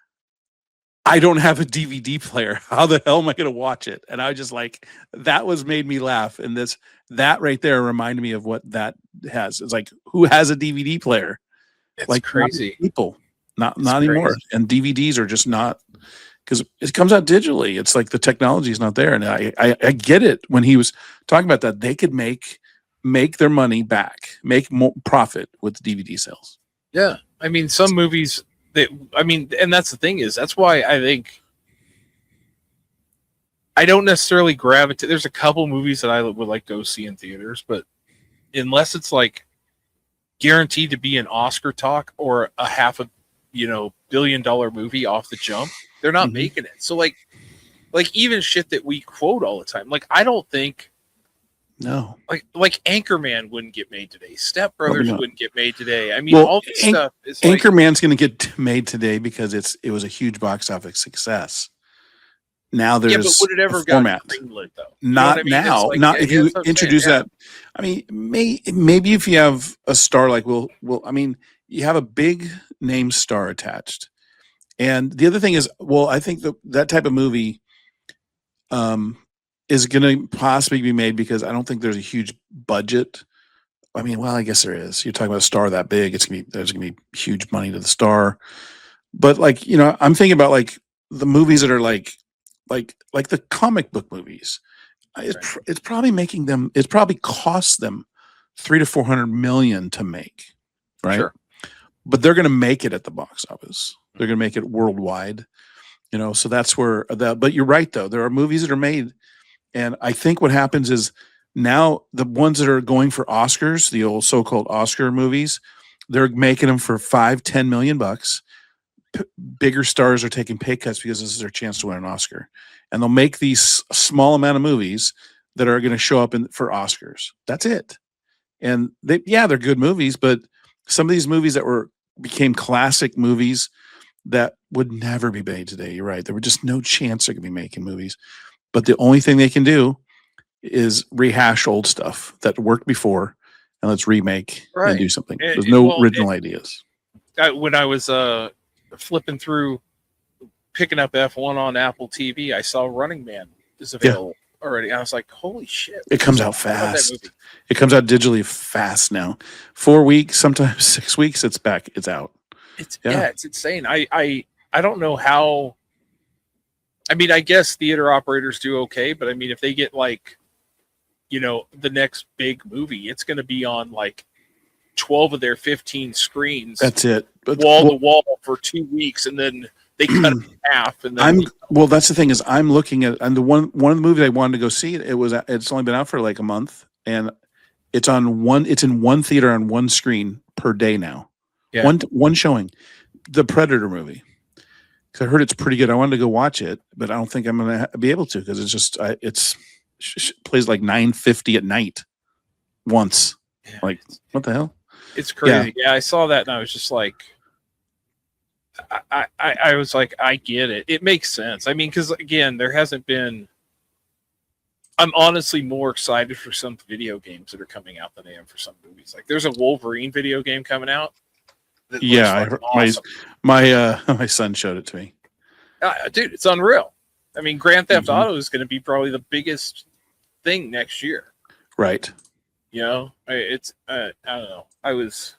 S3: "I don't have a DVD player. How the hell am I going to watch it?" And I was just like, that made me laugh. And that right there reminded me of what that has. It's like, who has a DVD player?
S2: It's
S3: like
S2: crazy.
S3: People, not anymore. And DVDs are just not, because it comes out digitally. It's like the technology is not there. And I get it. When he was talking about that, they could make their money back, make more profit with DVD sales.
S2: Yeah. I mean, some movies and that's the thing is, that's why I think I don't necessarily gravitate. There's a couple movies that I would like to go see in theaters, but unless it's like guaranteed to be an Oscar talk or a $500 million movie off the jump, they're not making it. So like even shit that we quote all the time, like I don't think like Anchorman wouldn't get made today. Step Brothers wouldn't get made today. I mean, all this stuff is
S3: Anchorman's going to get made today because it was a huge box office success. Now there's
S2: but would it ever
S3: got
S2: greenlit though?
S3: Not now. Like, not if you introduce that. I mean, maybe if you have a star like I mean, you have a big name star attached. And the other thing is, I think that type of movie is going to possibly be made because I don't think there's a huge budget. I mean, I guess there is. You're talking about a star that big. There's going to be huge money to the star. But like, I'm thinking about like the movies that are like the comic book movies. It's probably making them. It probably costs them $300 to $400 million to make, right? Sure. But they're going to make it at the box office. They're going to make it worldwide. So that's where that. But you're right, though. There are movies that are made, and I think what happens is now the ones that are going for Oscars, the old so-called Oscar movies, they're making them for $5-10 million bucks. Bigger stars are taking pay cuts because this is their chance to win an Oscar, and they'll make these small amount of movies that are going to show up for Oscars. That's it. And they're good movies, but some of these movies that became classic movies that would never be made today. You're right. There were just no chance they're going to be making movies. But the only thing they can do is rehash old stuff that worked before, and let's remake and do something. There's no original ideas.
S2: When I was flipping through, picking up F1 on Apple TV, I saw Running Man is available already. I was like, holy shit.
S3: It comes out fast. It comes out digitally fast now. 4 weeks, sometimes 6 weeks, it's back. It's out.
S2: It's insane. I don't know how. I mean, I guess theater operators do okay, but I mean, if they get like, the next big movie, it's going to be on like 12 of their 15 screens.
S3: That's it.
S2: Wall to wall for 2 weeks, and then they cut it in half. And then
S3: that's the thing is, I'm looking at, and one of the movies I wanted to go see, it's only been out for like a month, and it's in one theater on one screen per day now. Yeah. One showing, the Predator movie. Because I heard it's pretty good. I wanted to go watch it, but I don't think I'm going to be able to because it's just it plays like 9:50 at night once. Yeah. Like, what the hell?
S2: It's crazy. Yeah, I saw that and I was just like, I was like, I get it. It makes sense. I mean, because again, there hasn't been. I'm honestly more excited for some video games that are coming out than I am for some movies. Like, there's a Wolverine video game coming out.
S3: Yeah, awesome. My son showed it to me.
S2: Dude, it's unreal. I mean, Grand Theft Auto is going to be probably the biggest thing next year.
S3: Right.
S2: It's I don't know. I was.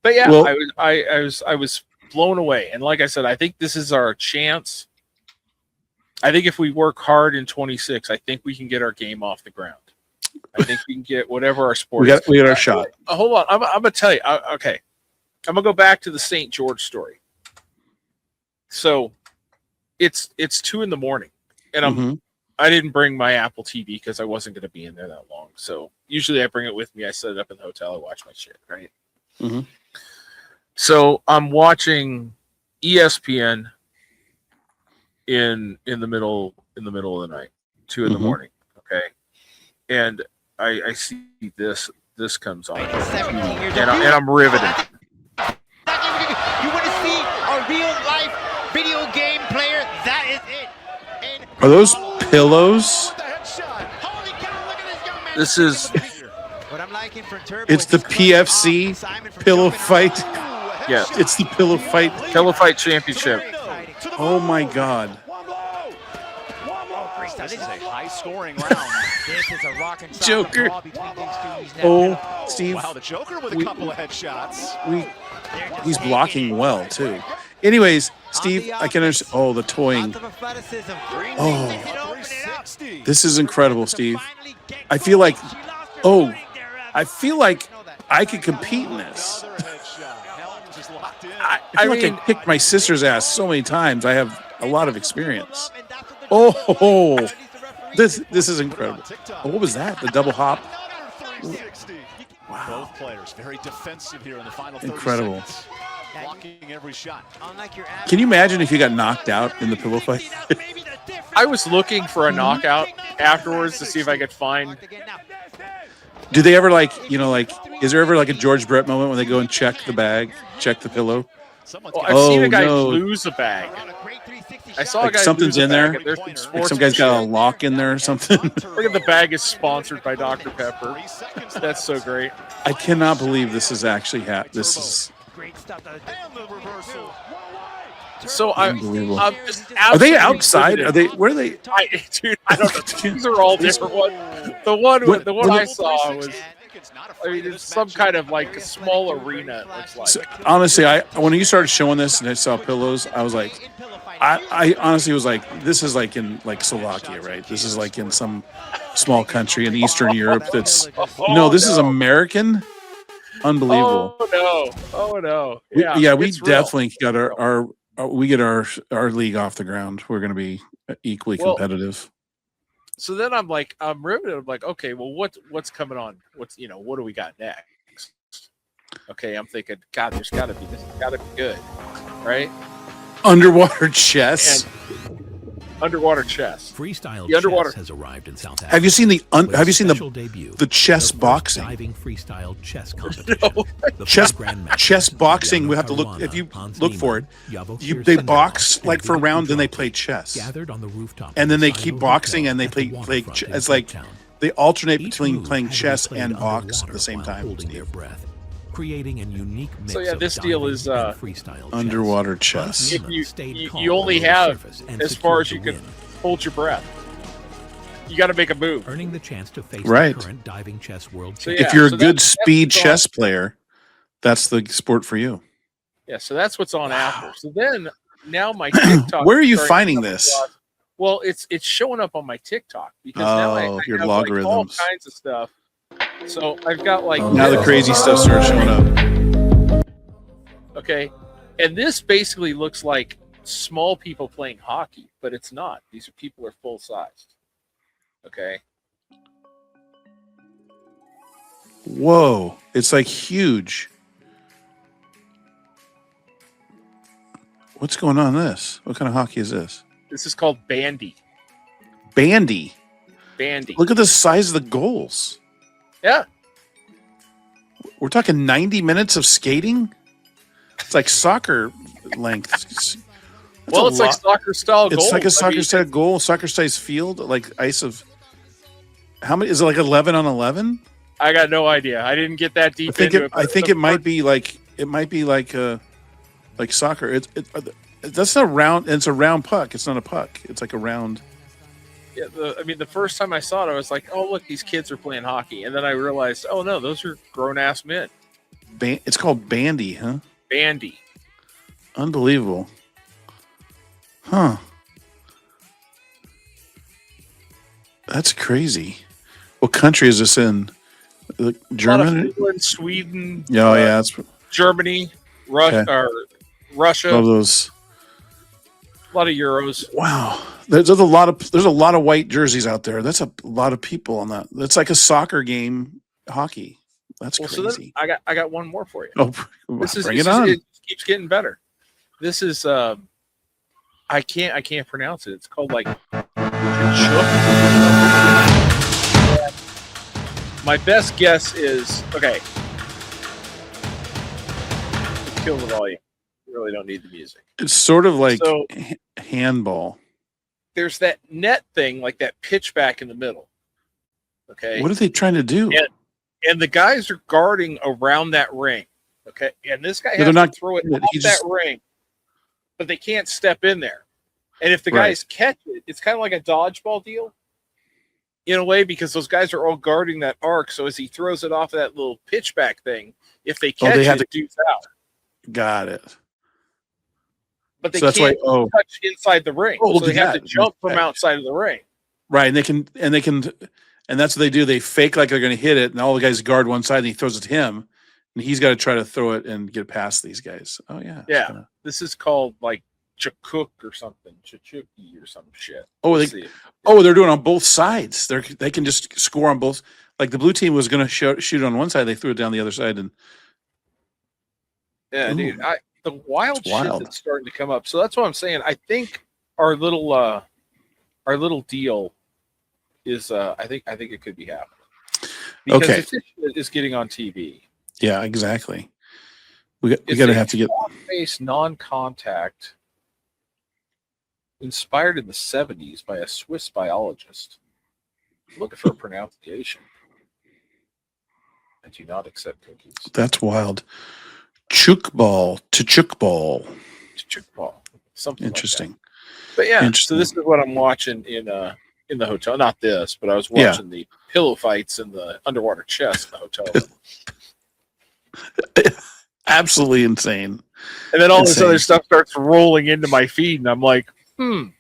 S2: But yeah,
S3: Well,
S2: I was blown away. And like I said, I think this is our chance. I think if we work hard in 26, I think we can get our game off the ground. I think we can get whatever our sport is.
S3: We got our shot.
S2: Hold on. I'm going to tell you. Okay. I'm going to go back to the St. George story. So it's 2 a.m. and I didn't bring my Apple TV because I wasn't going to be in there that long. So usually I bring it with me. I set it up in the hotel. I watch my shit. Right.
S3: Mm-hmm.
S2: So I'm watching ESPN in the middle of the night, 2 a.m. Okay. And I see this comes on and I'm riveted.
S7: You want to see a real life video game player? That is it. And
S3: are those pillows?
S2: This is
S3: it's the PFC pillow fight.
S2: Yeah,
S3: it's the pillow fight
S2: championship.
S3: Oh my God.
S7: This is a high-scoring round. This is a rock and
S3: Joker. Steve.
S7: Wow, the Joker with a couple of headshots.
S3: He's blocking well too. Anyways, Steve, I can understand. Oh, the toying. Oh, this is incredible, Steve. I feel like I could compete in this. I kicked my sister's ass so many times. I have a lot of experience. Oh, this is incredible. Oh, what was that? The double hop? Wow.
S7: Both players very defensive here in the final 30
S3: incredible.
S7: Seconds. Blocking every shot.
S3: Can you imagine if you got knocked out in the pillow fight?
S2: I was looking for a knockout afterwards to see if I could find.
S3: Do they ever is there ever like a George Brett moment when they go and check the bag, check the pillow?
S2: I've seen a guy lose a bag. I saw a guy
S3: something's in there.
S2: Like
S3: some guy's got a lock in there or something.
S2: Look at the bag is sponsored by Dr. Pepper. That's so great.
S3: I cannot believe this is actually this is.
S2: So I'm just
S3: are they outside? Are they? Where are they?
S2: Dude, I don't know. These are all different ones. The one I saw was. I mean, it's some kind of like a small arena. It looks like.
S3: So, honestly, when you started showing this and I saw pillows, I was like, I honestly was like, this is like in like Slovakia, right? This is like in some small country in Eastern Europe. That's this is American. Unbelievable.
S2: Oh no.
S3: Yeah, we definitely got our league off the ground. We're going to be equally competitive.
S2: So then I'm riveted. I'm like, okay, well, what's coming on? What do we got next? Okay, I'm thinking, God, this has got to be good, right?
S3: Underwater chess.
S2: Underwater chess.
S8: Freestyle
S2: the underwater
S8: chess has arrived in South Africa.
S3: Have you seen the
S8: debut,
S3: the chess boxing?
S8: Diving freestyle chess competition.
S3: Chess boxing. We have to look if you look for it. They box like for a round, then they play chess.
S8: Gathered on the rooftop,
S3: and then they keep boxing and they play. It's like they alternate between playing chess and box at the same time.
S8: Holding their breath, creating a unique mix.
S2: So yeah, this deal is
S8: freestyle
S3: underwater chess.
S2: You only have as far as you can hold your breath. You got to make a move.
S8: Earning the chance to face
S3: the
S8: current diving chess world.
S2: So,
S3: if you're a good speed chess player, that's the sport for you.
S2: Yeah, so that's what's on after. So then now my TikTok.
S3: Where are you finding this?
S2: Well, it's showing up on my TikTok because now I
S3: your
S2: have
S3: logarithms.
S2: Like all kinds of stuff. So I've got like
S3: now the crazy stuff starts showing up.
S2: Okay, and this basically looks like small people playing hockey, but it's not. These people are full sized. Okay.
S3: Whoa! It's like huge. What's going on in this? What kind of hockey is this?
S2: This is called bandy.
S3: Bandy.
S2: Bandy.
S3: Look at the size of the goals.
S2: Yeah.
S3: We're talking 90 minutes of skating? It's like soccer length.
S2: Well, it's like soccer style goal.
S3: It's like a soccer style goal, soccer size field, like ice of. How many is it? Like 11 on 11?
S2: I got no idea. I didn't get that deep into it.
S3: I think it might be like soccer. That's not round. It's a round puck. It's not a puck. It's like a round.
S2: Yeah, the first time I saw it, I was like, "Oh, look, these kids are playing hockey," and then I realized, "Oh no, those are grown ass men."
S3: It's called Bandy, huh?
S2: Bandy.
S3: Unbelievable. Huh. That's crazy. What country is this in? Germany?
S2: Finland, Sweden.
S3: Oh, yeah. That's
S2: Germany, Russia,
S3: Okay.
S2: or Russia.
S3: Love those.
S2: A lot of Euros.
S3: Wow. There's a lot of white jerseys out there. That's a lot of people on that. That's like a soccer game, hockey. That's crazy.
S2: So then I got one more for you.
S3: Oh, bring it on.
S2: It keeps getting better. This is I can't pronounce it. It's called like my best guess is okay. Kill the volume. You really don't need the music.
S3: It's sort of like handball.
S2: There's that net thing, like that pitch back in the middle. Okay.
S3: What are they trying to do?
S2: And the guys are guarding around that ring. Okay. And this guy has to throw it off that ring, but they can't step in there. And if the guys catch it, it's kind of like a dodgeball deal in a way, because those guys are all guarding that arc. So as he throws it off of that little pitchback thing, if they catch it dude's out.
S3: Got it.
S2: But they can't touch inside the ring. So they have to jump from outside of the ring.
S3: Right. And that's what they do. They fake like they're going to hit it, and all the guys guard one side, and he throws it to him, and he's got to try to throw it and get past these guys. Oh, yeah.
S2: Yeah. This is called like Chakuk or something. Chachuki or some shit.
S3: Oh, they're doing it on both sides. They can just score on both. Like the blue team was going to shoot it on one side. They threw it down the other side. And
S2: yeah, dude. The wild shit that's starting to come up. So that's what I'm saying. I think our little deal is I think it could be happening. Because this shit is getting on TV.
S3: Yeah, exactly. We got to have to get
S2: face non-contact inspired in the 70s by a Swiss biologist. I'm looking for a pronunciation. I do not accept cookies.
S3: That's wild. Chukball. Something
S2: interesting. Like but yeah, so this is what I'm watching in the hotel. Not this, but I was watching the pillow fights in the underwater chest in the hotel.
S3: Absolutely insane.
S2: And then all this other stuff starts rolling into my feed, and I'm like, I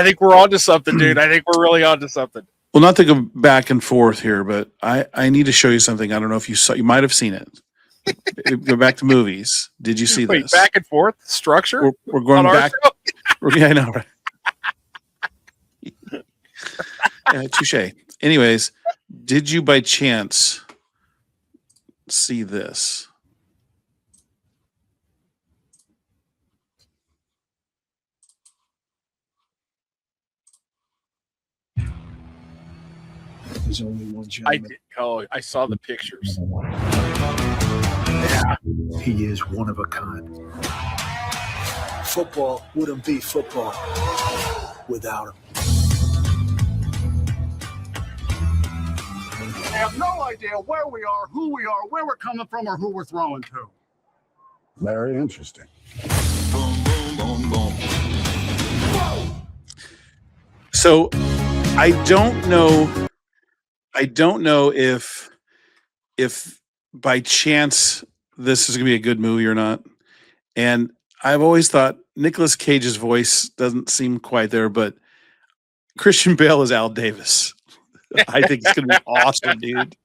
S2: think we're onto something, dude. I think we're really onto something.
S3: Well, not to go back and forth here, but I need to show you something. I don't know if you saw. You might have seen it. Go back to movies. Did you see this?
S2: Back and forth structure?
S3: We're going back. Yeah, I know, right? Touche. Anyways, did you by chance see this?
S9: There's only one gentleman.
S2: I saw the pictures.
S9: Yeah, he is one of a kind. Football wouldn't be football without him.
S10: I have no idea where we are, who we are, where we're coming from, or who we're throwing to.
S11: Very interesting.
S3: So I don't know if by chance this is going to be a good movie or not. And I've always thought Nicolas Cage's voice doesn't seem quite there, but Christian Bale is Al Davis. I think it's going to be awesome, dude.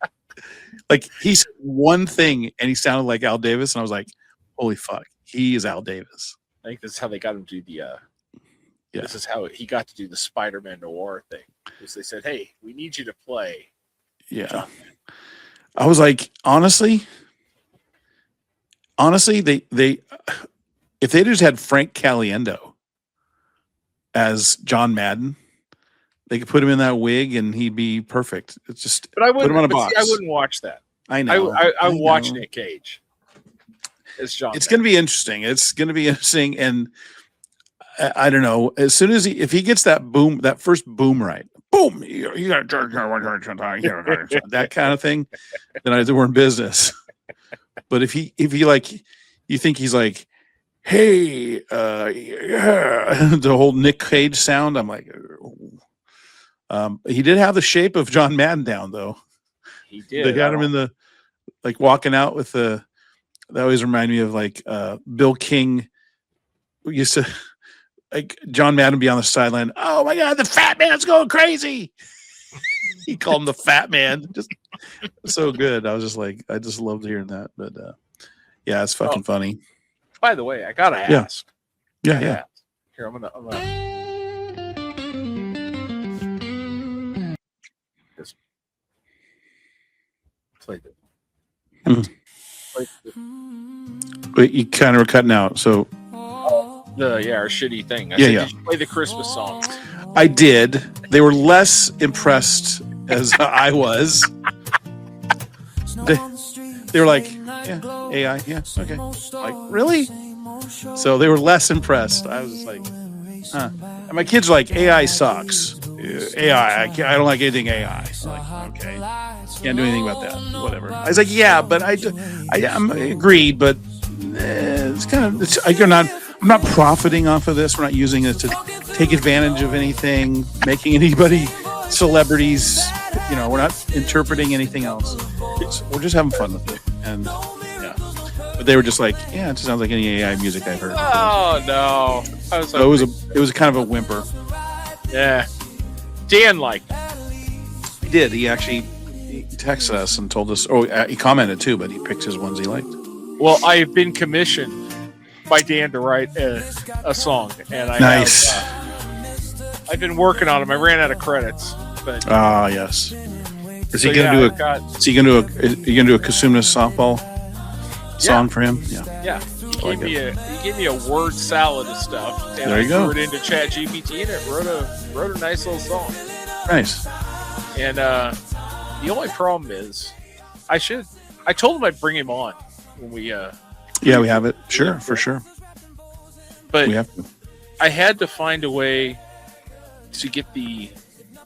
S3: Like, he said one thing and he sounded like Al Davis, and I was like, holy fuck, he is Al Davis.
S2: I think this is how they got him to do this is how he got to do the Spider-Man noir thing. Because they said, hey, we need you to play.
S3: Yeah. I was like, honestly, they if they just had Frank Caliendo as John Madden, they could put him in that wig and he'd be perfect. It's just,
S2: but I wouldn't,
S3: put him on a box.
S2: I wouldn't watch that.
S3: I know.
S2: I watch Nick Cage as John.
S3: It's going to be interesting. It's going to be interesting, and I don't know. As soon as if he gets that first boom right, boom, you got that kind of thing, then we're in business. But if he like, you think he's like, hey, the whole Nick Cage sound, I'm like, he did have the shape of John Madden down though.
S2: He did.
S3: They got him in the, like, walking out with the that always remind me of like Bill King used to like John Madden be on the sideline. Oh my God, the fat man's going crazy. He called him the fat man. Just so good. I was just like, I just loved hearing that. But yeah, it's fucking funny.
S2: By the way, I gotta ask.
S3: Yeah.
S2: Here, I'm gonna just play it.
S3: But you kind of were cutting out. So
S2: our shitty thing.
S3: Did
S2: you play the Christmas songs?
S3: I did. They were less impressed as I was. They were like, yeah, AI, yeah, okay. Like, really? So they were less impressed. I was like, huh. And my kids are like, AI sucks. AI, I don't like anything AI. I'm like, okay. Can't do anything about that. Whatever. I was like, yeah, but I agreed, but it's kind of, I'm not profiting off of this. We're not using it to take advantage of anything, making anybody celebrities. We're not interpreting anything else. We're just having fun with it. And yeah, but they were just like, yeah, it just sounds like any AI music I've heard.
S2: Oh no! I was like,
S3: so it was kind of a whimper.
S2: Yeah, Dan liked it.
S3: He did. He texted us and told us. Oh, he commented too, but he picked his ones he liked.
S2: Well, I've been commissioned by Dan to write a song, and I've been working on them. I ran out of credits, but
S3: yes. Is he gonna do a Kasumnas softball song for him?
S2: Yeah. He gave me a word salad of stuff, and I threw it into ChatGPT, and it wrote a nice little song.
S3: Nice.
S2: And the only problem is, I told him I'd bring him on when we.
S3: We have it. Sure, for sure.
S2: But
S3: we have to.
S2: I had to find a way to get the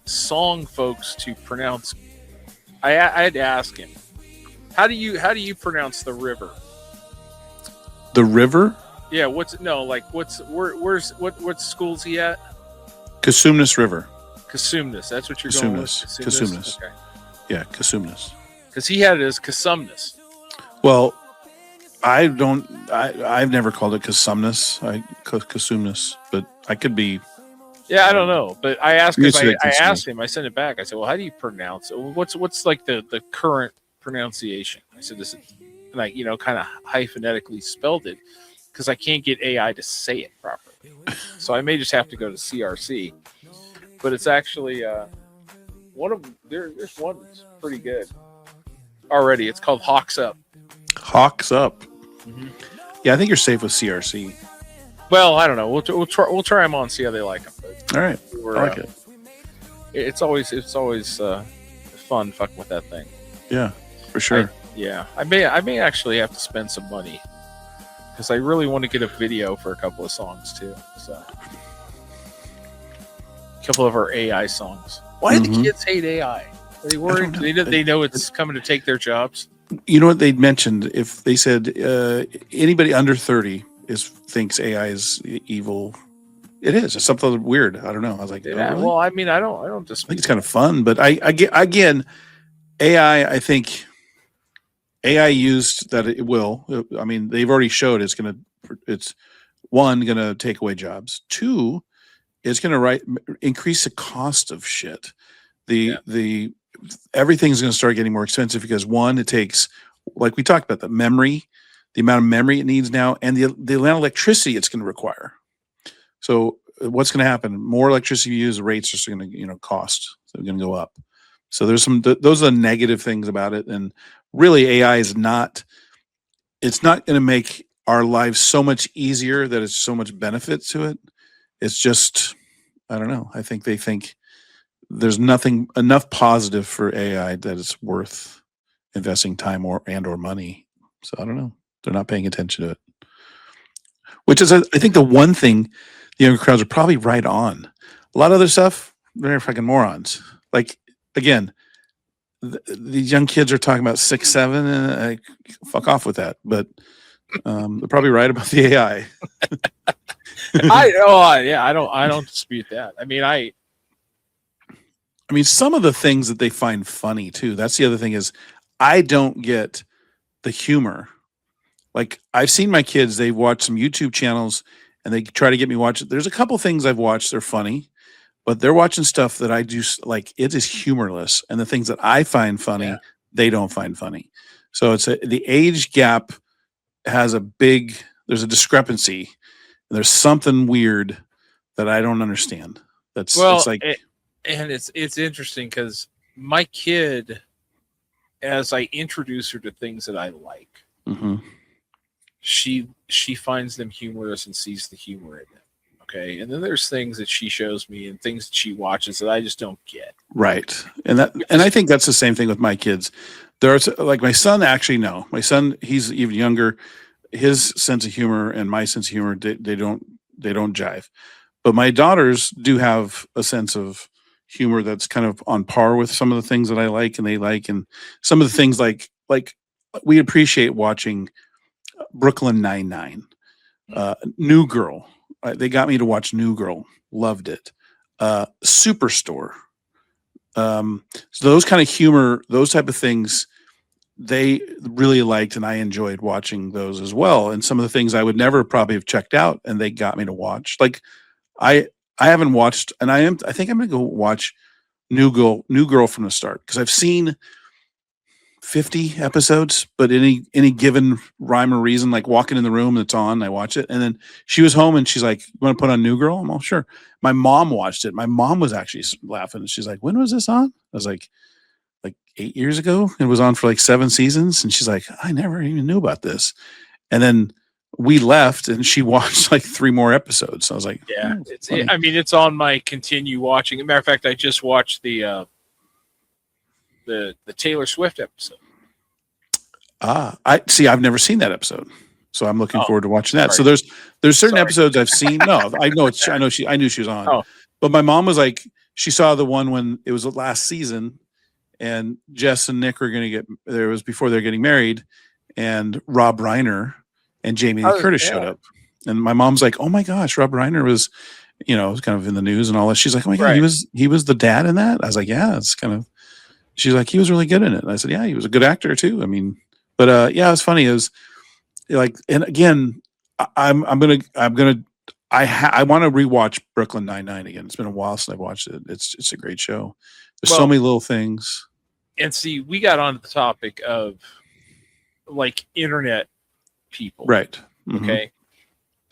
S2: song folks to pronounce. I had to ask him, how do you pronounce the river?
S3: The river?
S2: Yeah. What school's he at?
S3: Kasumnas River.
S2: Kasumnas. That's what you're going with.
S3: Kasumnas.
S2: Okay.
S3: Yeah, Kasumnas.
S2: Because he had it as Kasumnas.
S3: Well, I've never called it Kasumnas. Kasumnas, but I could be.
S2: Yeah, I don't know, but I asked him. I sent it back. I said, "Well, how do you pronounce it? What's like the current pronunciation?" I said, "This is," and I kind of hyphenetically spelled it because I can't get AI to say it properly. So I may just have to go to CRC. But it's actually one of there's one that's pretty good already. It's called Hawks Up.
S3: Hawks Up. Mm-hmm. Yeah, I think you're safe with CRC.
S2: Well, I don't know. We'll try them on, see how they like them.
S3: All right, I like it.
S2: It's always fun fucking with that thing.
S3: Yeah, for sure.
S2: I may actually have to spend some money because I really want to get a video for a couple of songs too. So, a couple of our AI songs. Why do the kids hate AI? Are they worried? They know it's coming to take their jobs.
S3: You know what they mentioned? If they said anybody under 30 thinks AI is evil. It is. It's something weird. I don't know. I was like,
S2: yeah.
S3: Oh, really?
S2: Well, I mean, I don't dispute.
S3: I think it's kind of fun, but again, AI. I think AI used that it will. I mean, they've already showed it's one going to take away jobs. Two, it's going to increase the cost of shit. Everything's going to start getting more expensive because one, it takes, like we talked about, the amount of memory it needs now, and the amount of electricity it's going to require. So what's going to happen? More electricity you use, the rates are going to cost. So they're going to go up. So there's those are the negative things about it. And really AI it's not going to make our lives so much easier that it's so much benefit to it. It's just, I don't know. I think they think there's nothing enough positive for AI that it's worth investing time or money. So I don't know. They're not paying attention to it, which is, I think, the one thing the younger crowds are probably right on. A lot of other stuff, they're fucking morons. Like, again, these young kids are talking about 6, 7, and fuck off with that. But they're probably right about the AI.
S2: I don't dispute that. I
S3: mean, some of the things that they find funny too. That's the other thing is, I don't get the humor like I've seen my kids, they watch some YouTube channels and they try to get me watch it. There's a couple things I've watched, they're funny, but they're watching stuff that I do like it is humorless. And the things that I find funny, they don't find funny. So it's the age gap has there's a discrepancy. And there's something weird that I don't understand. It's like,
S2: and it's interesting because my kid, as I introduce her to things that I like, she finds them humorous and sees the humor in them. Okay, and then there's things that she shows me and things that she watches that I just don't get.
S3: Right, and I think that's the same thing with my kids. There's like my son. Actually, no, my son, he's even younger. His sense of humor and my sense of humor, they don't jive. But my daughters do have a sense of humor that's kind of on par with some of the things that I like and they like, and some of the things like we appreciate watching Brooklyn Nine-Nine, New Girl. They got me to watch New Girl, loved it. Superstore. So those kind of humor, those type of things, they really liked, and I enjoyed watching those as well. And some of the things I would never probably have checked out, and they got me to watch. Like I haven't watched, and I think I'm gonna go watch New Girl from the start, because I've seen 50 episodes, but any given rhyme or reason, like walking in the room that's on, I watch it. And then she was home and she's like, "You want to put on New Girl?" I'm all, "Sure." My mom watched it. My mom was actually laughing. She's like, "When was this on?" I was like 8 years ago. It was on for like 7 seasons. And she's like, "I never even knew about this." And then we left and she watched like 3 more episodes. So I was like,
S2: yeah, it's on my continue watching. As a matter of fact, I just watched the Taylor Swift episode.
S3: I've never seen that episode, so I'm looking forward to watching that. Sorry. So there's certain episodes I've seen. No, I knew she was on. But my mom was like, she saw the one when it was the last season, and Jess and Nick were going to get there. It was before they're getting married, and Rob Reiner and Jamie Lee Curtis showed up, and my mom's like, "Oh my gosh, Rob Reiner was, was kind of in the news and all that." She's like, "Oh my god, he was the dad in that." I was like, "Yeah, it's kind of." She's like, "He was really good in it." And I said, "Yeah, he was a good actor too." I mean, but yeah, it was funny. It was like, and again, I want to rewatch Brooklyn Nine-Nine again. It's been a while since I've watched it. It's a great show. There's so many little things.
S2: And see, we got onto the topic of like internet people,
S3: right?
S2: Okay,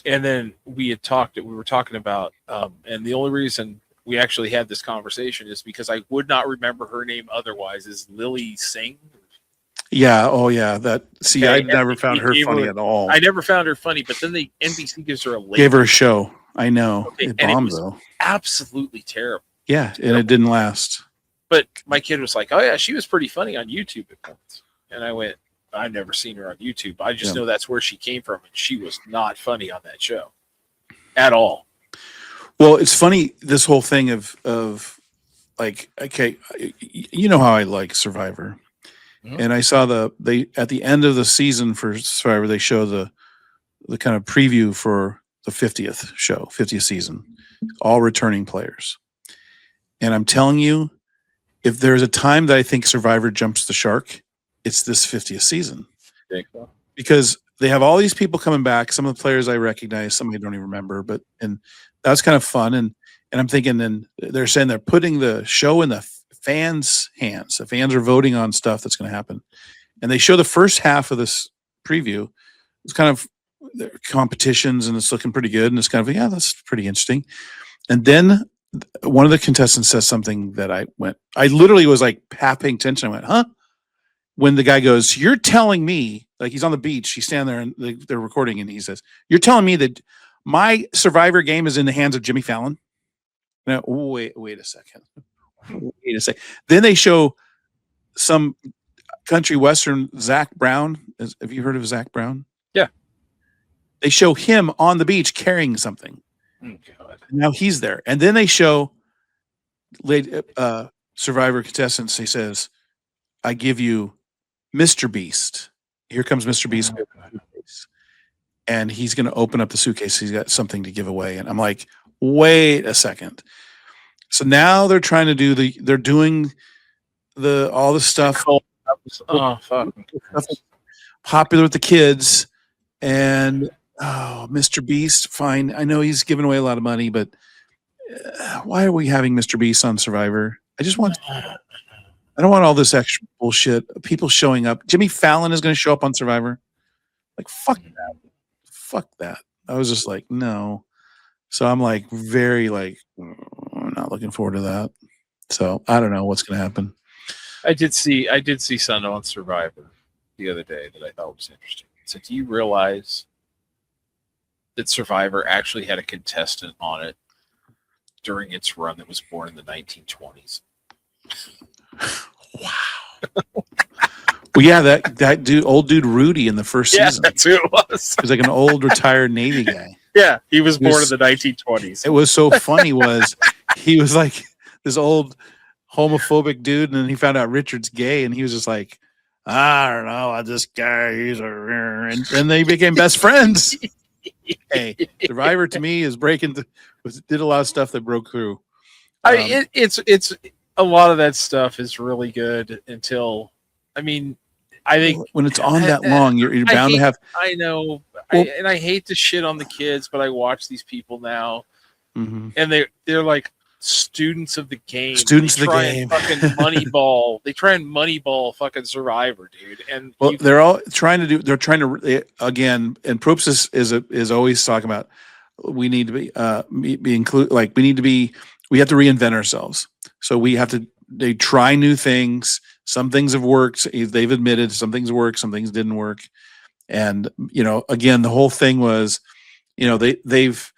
S2: and then we were talking about, and the only reason we actually had this conversation is because I would not remember her name otherwise. Is Lily Singh?
S3: Yeah. Oh, yeah. I never found her funny at all.
S2: I never found her funny, but then NBC gives her
S3: gave her a show. I know.
S2: Okay,
S3: it bombed,
S2: was
S3: though.
S2: Absolutely terrible.
S3: Yeah, and it didn't last.
S2: But my kid was like, "Oh yeah, she was pretty funny on YouTube at once," and I went, "I've never seen her on YouTube. I just know that's where she came from, and she was not funny on that show at all."
S3: Well, it's funny, this whole thing of like, okay, you know how I like Survivor. And I saw at the end of the season for Survivor, they show the kind of preview for the 50th season, all returning players. And I'm telling you, if there's a time that I think Survivor jumps the shark, it's this 50th season. Because they have all these people coming back. Some of the players I recognize, some I don't even remember, and that's kind of fun. And I'm thinking, and they're saying they're putting the show in the fans' hands. The fans are voting on stuff that's going to happen. And they show the first half of this preview. It's kind of competitions, and it's looking pretty good. And it's kind of, yeah, that's pretty interesting. And then one of the contestants says something that I literally was like half paying attention. I went, huh? When the guy goes, "You're telling me," like he's on the beach, he's standing there and they're recording, and he says, "You're telling me that my Survivor game is in the hands of Jimmy Fallon?" Now, wait a second. Wait a second. Then they show some country western, Zach Brown. Have you heard of Zach Brown?
S2: Yeah.
S3: They show him on the beach carrying something.
S2: Oh, God.
S3: Now he's there. And then they show Survivor contestants. He says, "I give you Mr. Beast." Here comes Mr. Beast. And he's going to open up the suitcase. He's got something to give away. And I'm like, wait a second. So now they're trying to do they're doing all the stuff.
S2: Oh, fuck.
S3: Stuff popular with the kids. And Mr. Beast, fine. I know he's giving away a lot of money, but why are we having Mr. Beast on Survivor? I don't want all this extra bullshit. People showing up. Jimmy Fallon is going to show up on Survivor. Like, fuck that. Fuck that. I was just like, no. So I'm like, very like, I'm not looking forward to that. So I don't know what's going to happen.
S2: I did see something on Survivor the other day that I thought was interesting. So do you realize that Survivor actually had a contestant on it during its run that was born in the 1920s?
S3: Wow. Well, yeah, that dude, old dude Rudy in the first season.
S2: That's who it was.
S3: He was like an old retired Navy guy.
S2: Yeah, he was born in the 1920s.
S3: It was so funny was he was like this old homophobic dude, and then he found out Richard's gay, and he was just like, I don't know, this guy, he's a, and they became best friends. Hey, Survivor to me is did a lot of stuff that broke through.
S2: It's a lot of that stuff is really good until, I mean, I think
S3: when it's on that long, you're bound to have.
S2: I know, and I hate to shit on the kids, but I watch these people now, and they're like students of the game.
S3: Students of the game.
S2: Fucking Moneyball. They try and Moneyball fucking Survivor, dude. And
S3: they're all trying to do. They're trying to again. And Proops is always talking about we need to be include. Like we need to be. We have to reinvent ourselves. So we have to. They try new things. Some things have worked. They've admitted some things worked, some things didn't work. And, again, the whole thing was, they've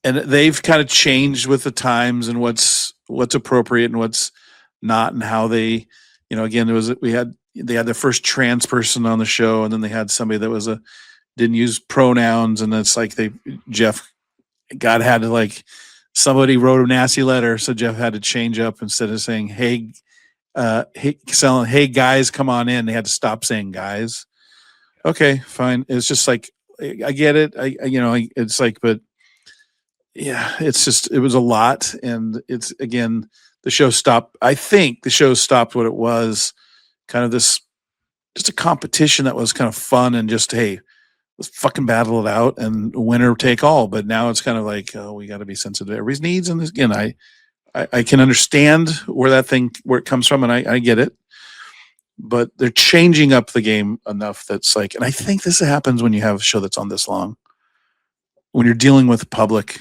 S3: kind of changed with the times and what's appropriate and what's not, and how they, again, they had their first trans person on the show, and then they had somebody that didn't use pronouns, and it's like Jeff had to like, somebody wrote a nasty letter, so Jeff had to change up instead of saying, hey guys, come on in. They had to stop saying guys. Okay, fine. It's just like, I get it. It's like, but yeah, it's just, it was a lot. And it's, again, the show stopped. I think the show stopped what it was, kind of just a competition that was kind of fun and just, hey, let's fucking battle it out and winner take all. But now it's kind of like, oh, we got to be sensitive to everybody's needs. And again, I can understand where it comes from, and I get it, but they're changing up the game enough that's like, and I think this happens when you have a show that's on this long. When you're dealing with the public,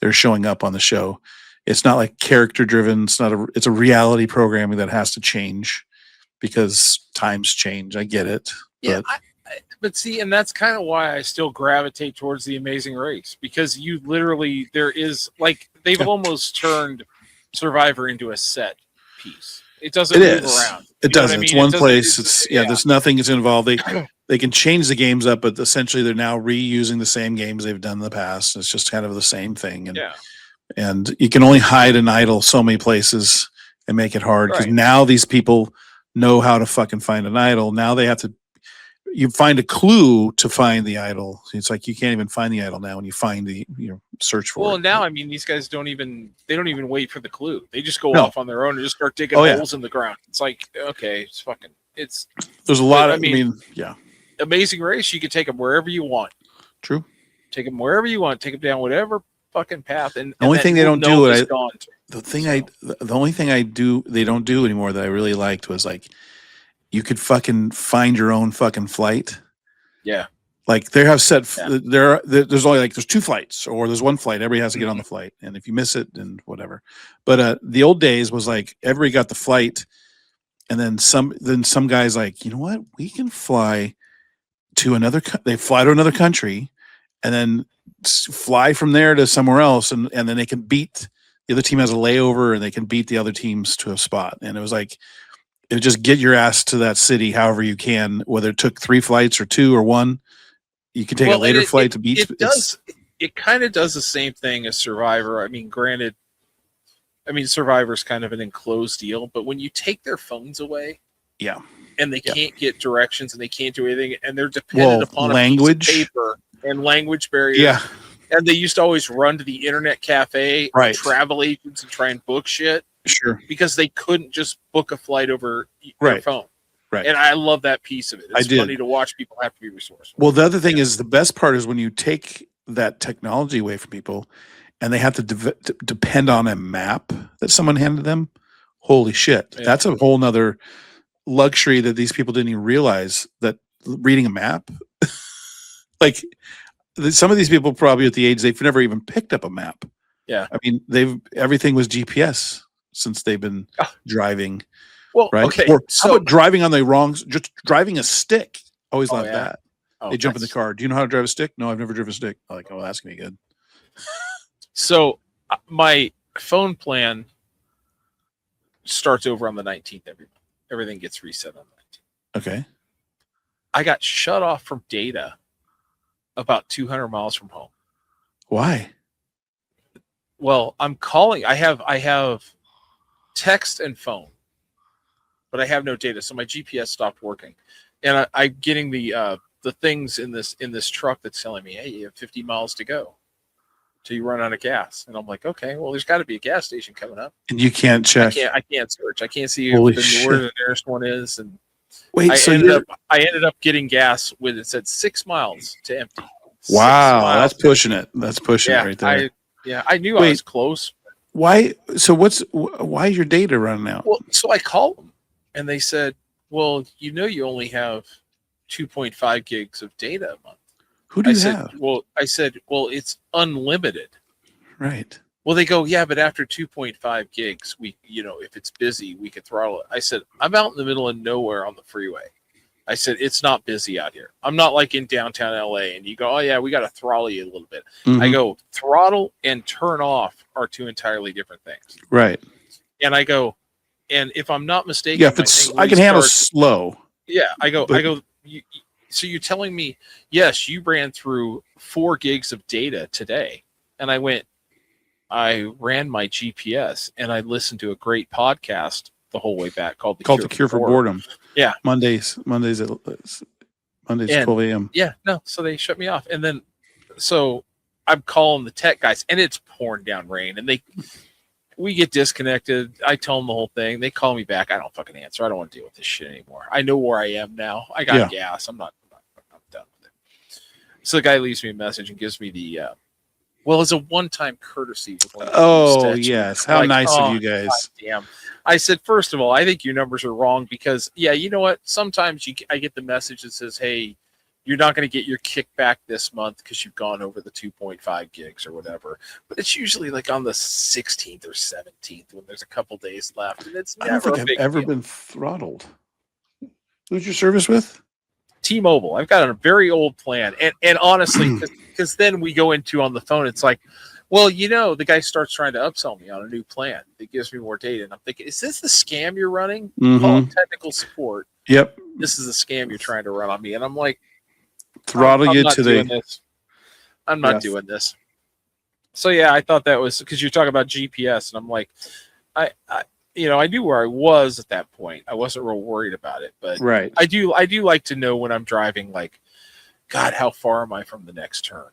S3: they're showing up on the show. It's not like character driven. It's a reality programming that has to change because times change. I get it.
S2: Yeah. But see, and that's kind of why I still gravitate towards The Amazing Race, because there is like, they've almost turned Survivor into a set piece. It doesn't move around.
S3: It doesn't. It's one place. There's nothing that's involved. They can change the games up, but essentially they're now reusing the same games they've done in the past. It's just kind of the same thing. And you can only hide an idol so many places and make it hard, because now these people know how to fucking find an idol. Now they have to. You find a clue to find the idol. It's like you can't even find the idol now when you find search for it.
S2: Well, now, I mean, these guys don't even wait for the clue. They just go off on their own and just start digging holes in the ground. It's like, okay, there's
S3: a lot of,
S2: Amazing Race, you can take them wherever you want.
S3: True.
S2: Take them wherever you want. Take them down whatever fucking path. And
S3: the only thing they don't do, they don't do anymore that I really liked was like, you could fucking find your own fucking flight.
S2: Yeah.
S3: Like they have set, there's only like, there's 2 flights or there's 1 flight. Everybody has to get on the flight. And if you miss it, then whatever. But the old days was like, everybody got the flight. And then some guys like, you know what? We can fly to they fly to another country and then fly from there to somewhere else. And then they can beat, the other team has a layover and they can beat the other teams to a spot. And it was like, just get your ass to that city however you can, whether it took 3 flights or 2 or 1. You can take a later flight to beat.
S2: It kind of does the same thing as Survivor. I mean, granted, Survivor's kind of an enclosed deal, but when you take their phones away, and they can't get directions and they can't do anything, and they're dependent upon
S3: language,
S2: a piece of paper and language barriers. And they used to always run to the internet cafe, travel agents, and try and book shit.
S3: Sure.
S2: Because they couldn't just book a flight over their phone.
S3: Right.
S2: And I love that piece of it. It's funny to watch people have to be resourceful.
S3: Well, the other thing is the best part is when you take that technology away from people and they have to depend on a map that someone handed them. Holy shit. Yeah. That's a whole nother luxury that these people didn't even realize, that reading a map, like some of these people probably at the age they've never even picked up a map.
S2: Yeah.
S3: I mean, everything was GPS since they've been driving.
S2: Well,
S3: right.
S2: Okay.
S3: Or how about driving on the just driving a stick? Always love that.
S2: Oh,
S3: they jump in the car. Do you know how to drive a stick? No, I've never driven a stick. I'm like, oh, that's gonna be good.
S2: So my phone plan starts over on the 19th every month. Everything gets reset on the 19th.
S3: Okay.
S2: I got shut off from data about 200 miles from home.
S3: Why?
S2: Well, I'm calling. I have text and phone, but I have no data, so my GPS stopped working, and I'm getting the things in this truck that's telling me, hey, you have 50 miles to go till you run out of gas. And I'm like, okay, well, there's got to be a gas station coming up.
S3: And you can't check.
S2: I can't search. I can't see
S3: where
S2: the nearest one is. And
S3: wait,
S2: I ended up getting gas with, it said 6 miles to empty.
S3: Wow, that's pushing it. That's pushing it right there.
S2: I knew I was close.
S3: Why? So why is your data running out?
S2: Well, so I called them, and they said, well, you only have 2.5 gigs of data a month.
S3: Who do you have?
S2: I said, it's unlimited.
S3: Right.
S2: Well, they go, yeah, but after 2.5 gigs, if it's busy, we can throttle it. I said, I'm out in the middle of nowhere on the freeway. I said, it's not busy out here. I'm not like in downtown LA and you go, oh yeah, we got to throttle you a little bit. Mm-hmm. I go, throttle and turn off are two entirely different things.
S3: Right.
S2: And I go, and if I'm not mistaken,
S3: yeah, if it's, I can handle slow.
S2: Yeah. So you're telling me, yes, you ran through 4 gigs of data today. And I ran my GPS and I listened to a great podcast the whole way back called The Cure for
S3: Boredom.
S2: Yeah.
S3: Mondays at 12 a.m.
S2: Yeah, no. So they shut me off. And then so I'm calling the tech guys and it's pouring down rain and we get disconnected. I tell them the whole thing. They call me back. I don't fucking answer. I don't want to deal with this shit anymore. I know where I am now. I got gas. I'm done with it. So the guy leaves me a message and gives me the it's a one-time courtesy.
S3: Oh, yes. How nice of you guys.
S2: God damn. I said, first of all, I think your numbers are wrong because, you know what? Sometimes I get the message that says, hey, you're not going to get your kickback this month because you've gone over the 2.5 gigs or whatever. But it's usually like on the 16th or 17th when there's a couple days left. And it's never
S3: I don't think I've ever been throttled. Who's your service with?
S2: T-Mobile. I've got a very old plan. And honestly, because then we go into on the phone, it's like, well, the guy starts trying to upsell me on a new plan that gives me more data. And I'm thinking, is this the scam you're running?
S3: Mm-hmm.
S2: Call technical support.
S3: Yep.
S2: This is the scam you're trying to run on me. And I'm like,
S3: throttle you to
S2: this. I'm not doing this. So yeah, I thought that was because you're talking about GPS, and I'm like, I knew where I was at that point. I wasn't real worried about it, but
S3: right.
S2: I do like to know when I'm driving, like, God, how far am I from the next turn?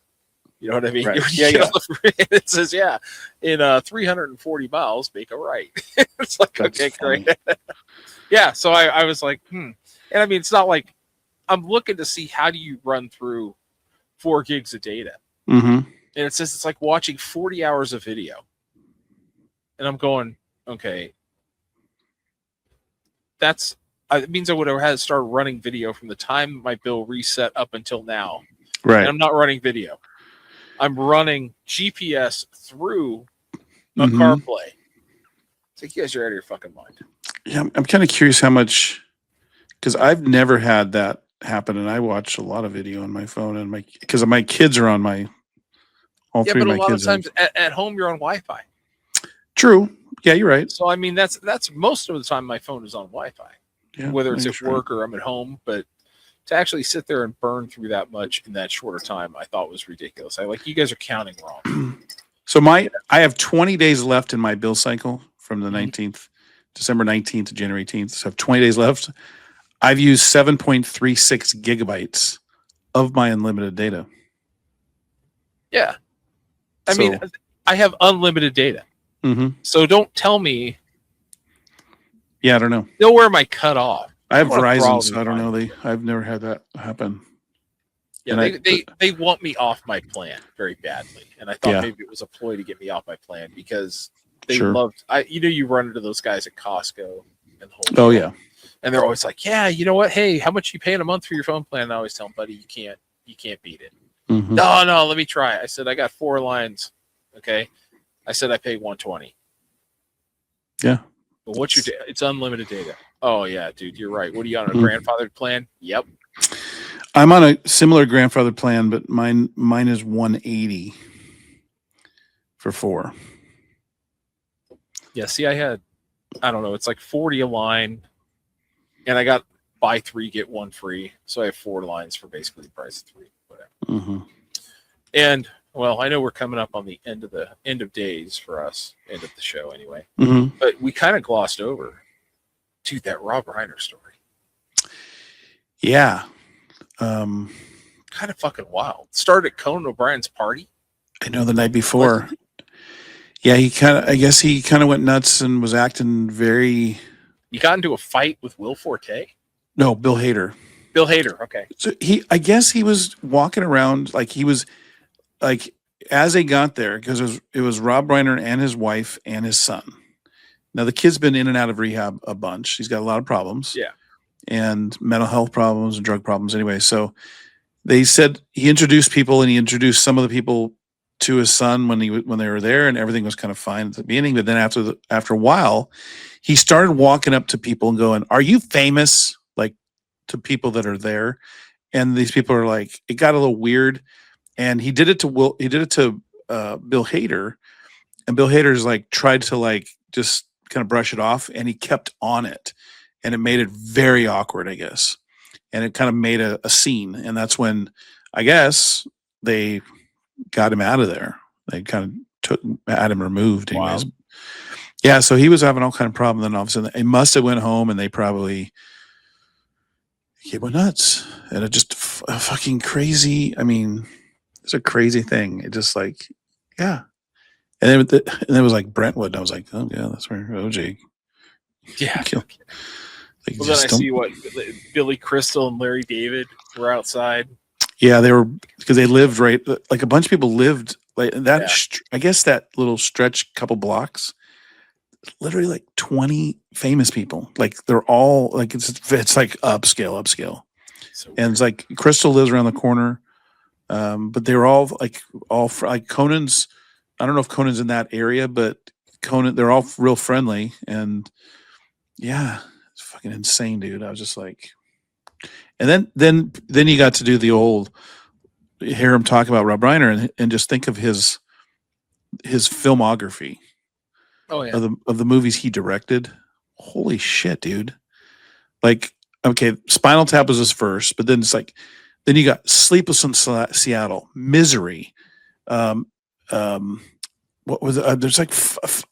S2: You know what I mean?
S3: Right.
S2: It says, in 340 miles, make a right. It's like, that's okay, funny. Great. Yeah. So I was like, And I mean, it's not like I'm looking to see how do you run through 4 gigs of data.
S3: Mm-hmm.
S2: And it says it's like watching 40 hours of video. And I'm going, okay. It means I would have had to start running video from the time my bill reset up until now.
S3: Right.
S2: And I'm not running video. I'm running GPS through a CarPlay. It's like, you guys are out of your fucking mind.
S3: Yeah, I'm kind of curious how much, because I've never had that happen, and I watch a lot of video on my phone, and because my kids are on all three of my kids. Yeah, but a lot of
S2: times at home you're on Wi-Fi.
S3: True. Yeah, you're right.
S2: So I mean, that's most of the time my phone is on Wi-Fi, whether it's at work or I'm at home. But to actually sit there and burn through that much in that shorter time, I thought was ridiculous. You guys are counting wrong.
S3: So I have 20 days left in my bill cycle from the 19th, December 19th to January 18th. So I have 20 days left. I've used 7.36 gigabytes of my unlimited data.
S2: Yeah. I mean, I have unlimited data.
S3: Mm-hmm.
S2: So don't tell me.
S3: Yeah, I don't know.
S2: Know where my cutoff.
S3: I have Verizon, so I don't know. I've never had that happen.
S2: Yeah, they want me off my plan very badly, and I thought maybe it was a ploy to get me off my plan because they loved. You run into those guys at Costco and
S3: Whole Deal,
S2: and they're always like, yeah, you know what? Hey, how much you paying a month for your phone plan? And I always tell them, buddy, you can't beat it.
S3: Mm-hmm.
S2: No, let me try. I said I got 4 lines. Okay, I said I pay $120.
S3: Yeah,
S2: but what's your? It's unlimited data. Oh yeah, dude, you're right. What are you on a grandfathered plan? Yep.
S3: I'm on a similar grandfathered plan, but mine is $180 for 4.
S2: Yeah, see, I don't know, it's like $40 a line, and I got buy 3 get 1 free, so I have 4 lines for basically the price of 3, whatever.
S3: Mm-hmm.
S2: And well, I know we're coming up on the end of days for us, end of the show anyway.
S3: Mm-hmm.
S2: But we kind of glossed over, dude, that Rob Reiner story.
S3: Yeah.
S2: Kind of fucking wild. Started at Conan O'Brien's party.
S3: I know, the night before. Yeah, I guess he kind of went nuts and was acting very.
S2: You got into a fight with Will Forte?
S3: No, Bill Hader.
S2: Bill Hader, okay.
S3: So I guess he was walking around like he was like, as they got there, because it was Rob Reiner and his wife and his son. Now the kid's been in and out of rehab a bunch. He's got a lot of problems.
S2: Yeah.
S3: And mental health problems and drug problems anyway. So they said he introduced people, and he introduced some of the people to his son when they were there, and everything was kind of fine at the beginning. But then after a while, he started walking up to people and going, "Are you famous?" Like, to people that are there. And these people are like, it got a little weird. And he did it to Bill Hader, and Bill Hader's like tried to like just kind of brush it off, and he kept on it. And it made it very awkward, I guess. And it kind of made a scene. And that's when, I guess, they got him out of there. They kind of had him removed anyways. Wow. Yeah, so he was having all kind of problem. Then all of a sudden, they must have went home, and he went nuts. And it just fucking crazy. I mean, it's a crazy thing. It just like, yeah. And then it was like Brentwood. And I was like, oh, yeah, that's where OJ.
S2: Yeah.
S3: Killed. Like,
S2: well, then I see what Billy Crystal and Larry David were outside.
S3: Yeah, they were, because they lived right, like a bunch of people lived like that. Yeah. I guess that little stretch, couple blocks, literally like 20 famous people. Like they're all like it's like upscale. So and it's like Crystal lives around the corner, but they were all like Conan's. I don't know if Conan's in that area, but Conan, they're all real friendly, and yeah. Fucking insane, dude. I was just like, and then you got to do the old, hear him talk about Rob Reiner and just think of his filmography.
S2: Oh yeah,
S3: of the movies he directed. Holy shit, dude! Like, okay, Spinal Tap was his first, but then it's like, then you got Sleepless in Seattle, Misery. What was it? There's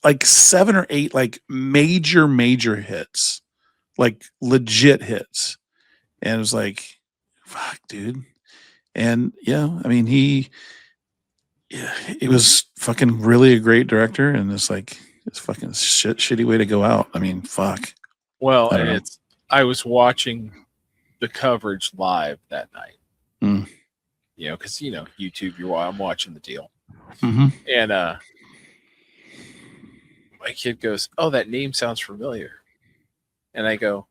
S3: like 7 or 8 like major hits. Like legit hits. And it was like, fuck, dude. And yeah, I mean, he was fucking really a great director, and it's like, it's fucking shitty way to go out. I mean, fuck.
S2: Well, and I was watching the coverage live that night.
S3: Mm.
S2: You know, because YouTube, I'm watching the deal.
S3: Mm-hmm.
S2: And my kid goes, "Oh, that name sounds familiar." And I go,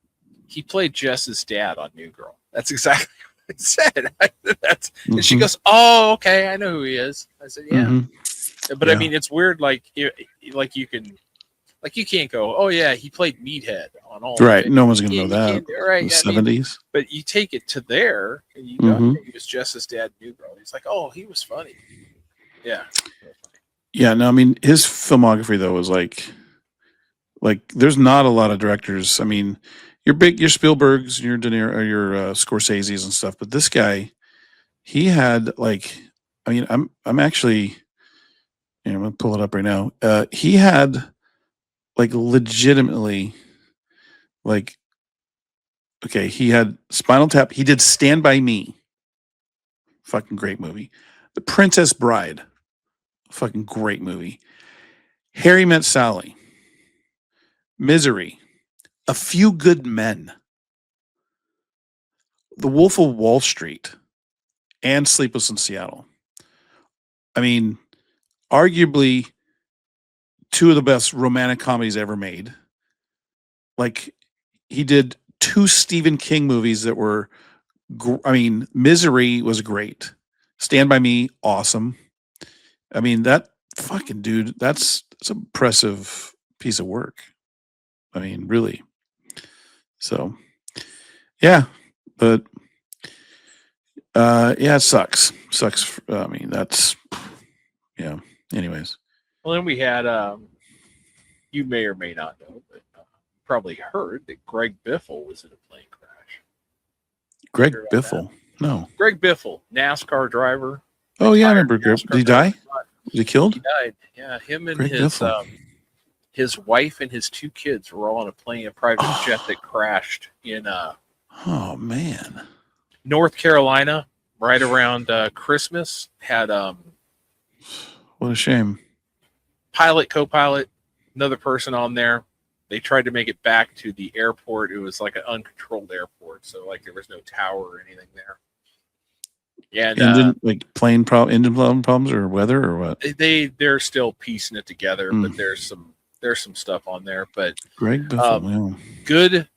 S2: "He played Jess's dad on New Girl." That's exactly what I said. And she goes, "Oh, okay, I know who he is." I said, "Yeah," but yeah. I mean, it's weird. Like you can't go, "Oh yeah, he played Meathead on all."
S3: Right, no one's gonna know that.
S2: Right,
S3: in the 70s.
S2: But you take it to there, and you go, "He was Jess's dad, New Girl." He's like, "Oh, he was funny." Yeah.
S3: Yeah. No, I mean, his filmography though was like there's not a lot of directors. I mean, your Spielbergs, your De Niro, or your Scorsese's and stuff, but this guy, he had like, I mean, I'm actually, I'm gonna pull it up right now. He had like legitimately, like, okay, he had Spinal Tap. He did Stand By Me, fucking great movie. The Princess Bride, fucking great movie. Harry Met Sally. Misery, A Few Good Men, The Wolf of Wall Street and Sleepless in Seattle. I mean, arguably two of the best romantic comedies ever made. Like, he did 2 Stephen King movies that were, Misery was great. Stand By Me, awesome. I mean, that fucking dude, that's an impressive piece of work. I mean, really. So, yeah, but yeah, it sucks. Sucks. I mean, that's, yeah. Anyways.
S2: Well, then we had, you may or may not know, but probably heard that Greg Biffle was in a plane crash.
S3: Greg Biffle? No.
S2: Greg Biffle, NASCAR driver.
S3: Oh, yeah, I remember. Did he die? Was he killed?
S2: He died. Yeah, him and his wife and his 2 kids were all on a private jet that crashed in
S3: oh man,
S2: North Carolina right around Christmas. Had
S3: what a shame.
S2: Pilot, co-pilot, another person on there. They tried to make it back to the airport. It was like an uncontrolled airport, so like there was no tower or anything there. Yeah, and
S3: like engine problems or weather or what?
S2: They're still piecing it together, but there's some stuff on there. But
S3: Greg Biffle,
S2: good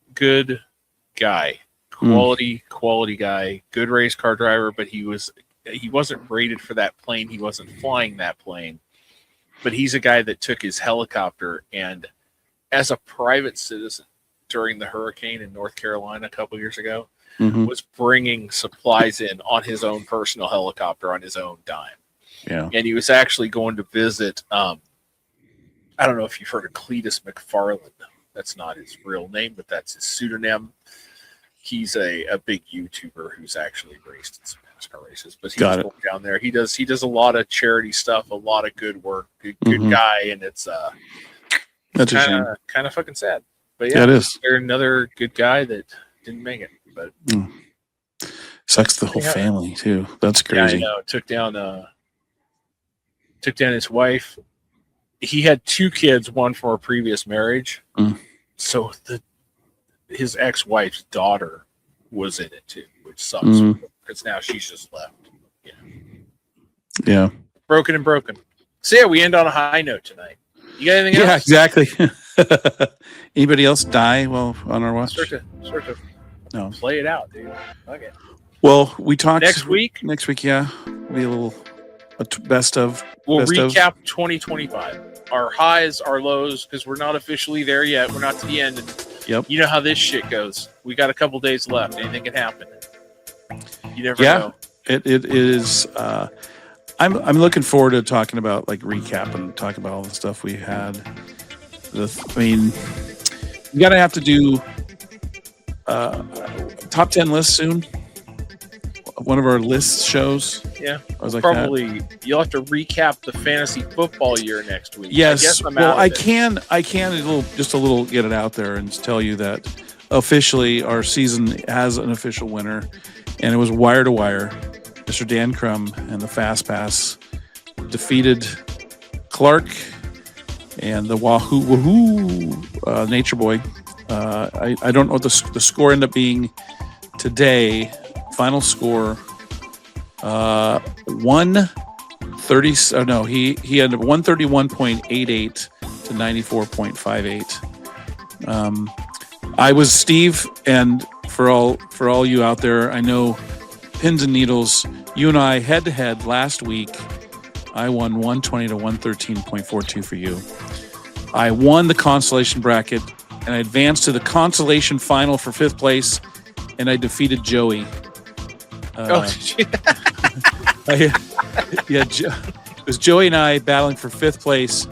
S2: guy, quality guy, good race car driver. But he wasn't rated for that plane. He wasn't flying that plane. But he's a guy that took his helicopter and, as a private citizen during the hurricane in North Carolina a couple years ago, was bringing supplies in on his own personal helicopter on his own dime.
S3: Yeah.
S2: And he was actually going to visit, I don't know if you've heard of Cletus McFarland. That's not his real name, but that's his pseudonym. He's a big YouTuber who's actually raced in some NASCAR races, but he's going down there. He does a lot of charity stuff, a lot of good work, good guy, and it's
S3: that's
S2: kind of fucking sad. But yeah,
S3: it is.
S2: There's another good guy that didn't make it. But
S3: sucks the whole family too. That's crazy.
S2: Yeah, I know. Took down his wife. He had 2 kids, one from a previous marriage. So his ex-wife's daughter was in it too, which sucks because now she's just left.
S3: Yeah.
S2: Broken. So yeah, we end on a high note tonight. You got anything else?
S3: Yeah, exactly. Anybody else die while on our watch?
S2: Sort of. No. Play it out, dude. Okay.
S3: Well, we talked
S2: next week.
S3: Next week, yeah, be a best of.
S2: We'll recap 2025. Our highs, our lows, because we're not officially there yet. We're not to the end.
S3: Yep.
S2: You know how this shit goes. We got a couple days left. Anything can happen. You never know.
S3: It is. I'm looking forward to talking about like recap and talking about all the stuff we had. You gotta have to do top 10 lists soon. One of our list shows.
S2: Yeah, probably you'll have to recap the fantasy football year next week.
S3: Yes, I can just a little get it out there and tell you that officially our season has an official winner, and it was wire to wire. Mr. Dan Crum and the Fast Pass defeated Clark and the Wahoo Nature Boy. I don't know what the score ended up being today. Final score 130. Oh no, he had 131.88 to 94.58. I was Steve, and for all you out there, I know pins and needles. You and I head to head last week. I won 120 to 113.42 for you. I won the consolation bracket, and I advanced to the consolation final for 5th place, and I defeated Joey. It was Joey and I battling for 5th place.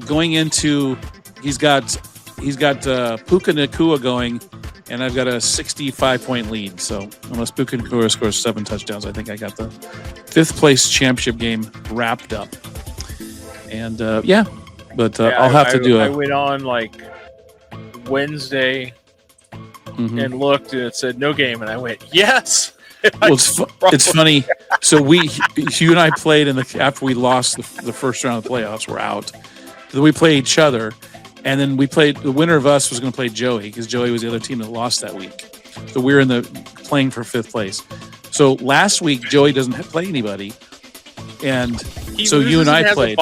S3: Going into, he's got Puka Nakua going, and I've got a 65-point lead. So unless Puka Nakua scores 7 touchdowns, I think I got the 5th place championship game wrapped up. And I'll have to do it.
S2: I went on like Wednesday and looked, and it said no game, and I went yes.
S3: Well, it's funny. So you and I played after we lost the first round of the playoffs. We're out. Then we played each other, and then we played. The winner of us was going to play Joey because Joey was the other team that lost that week. So we were in the playing for 5th place. So last week Joey doesn't play anybody, and so you and I played.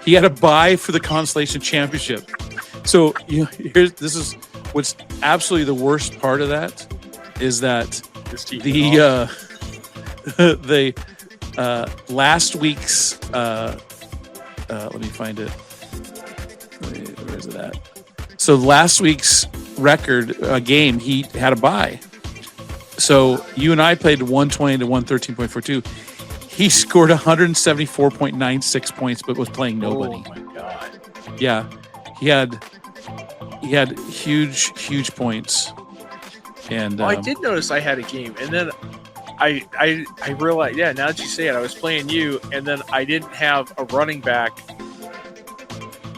S3: He had a bye for the Constellation Championship. So this is what's absolutely the worst part of that is that the last week's let me find it. Where is it at? So last week's record game, he had a bye. So you and I played 120 to 113.42. He scored 174.96 points, but was playing nobody.
S2: Oh my god!
S3: Yeah, he had huge points. And
S2: I did notice I had a game, and then I realized, now that you say it, I was playing you, and then I didn't have a running back.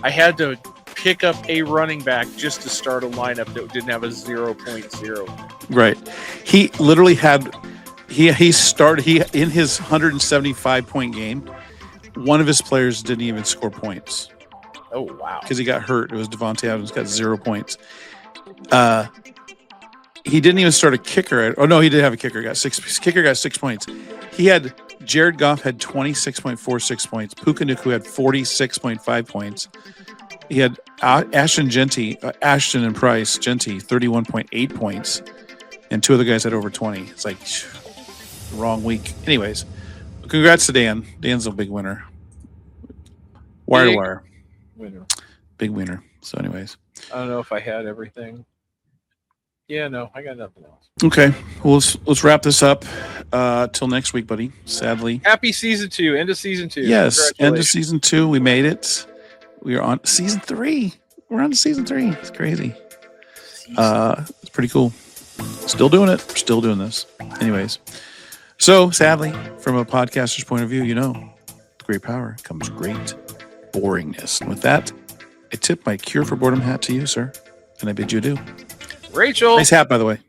S2: I had to pick up a running back just to start a lineup that didn't have a 0.0.
S3: Right. He literally had he started in his 175 point game. One of his players didn't even score points.
S2: Oh wow!
S3: Because he got hurt. It was Devontae Adams, got 0 points. He didn't even start a kicker. Oh no, he did have a kicker. Kicker got 6 points. He had Jared Goff had 26.46 points. Puka Nacua had 46.5 points. He had Ashton and Price Genty 31.8 points, and 2 other guys had over 20. It's like wrong week. Anyways, congrats to Dan. Dan's a big winner. Wire to wire.
S2: Winner.
S3: Big winner. So, anyways,
S2: I don't know if I had everything. Yeah, no, I got nothing else.
S3: Okay, well, let's wrap this up till next week, buddy. Sadly,
S2: happy season 2, end of season 2.
S3: Yes, end of season 2. We made it. We are on season 3. We're on to season 3. It's crazy. It's pretty cool. Still doing it. We're still doing this. Anyways, so sadly, from a podcaster's point of view, with great power comes great boringness. And with that, I tip my cure for boredom hat to you, sir, and I bid you adieu.
S2: Rachel.
S3: Nice hat, by the way.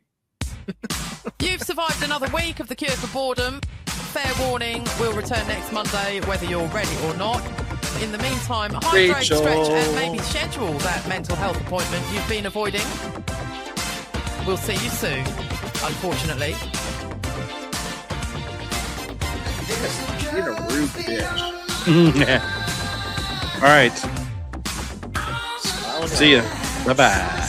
S1: You've survived another week of the Cure for Boredom. Fair warning, we'll return next Monday, whether you're ready or not. In the meantime, hydrate, stretch, and maybe schedule that mental health appointment you've been avoiding. We'll see you soon, unfortunately.
S2: You're a rude bitch.
S3: All right. See ya. Bye-bye.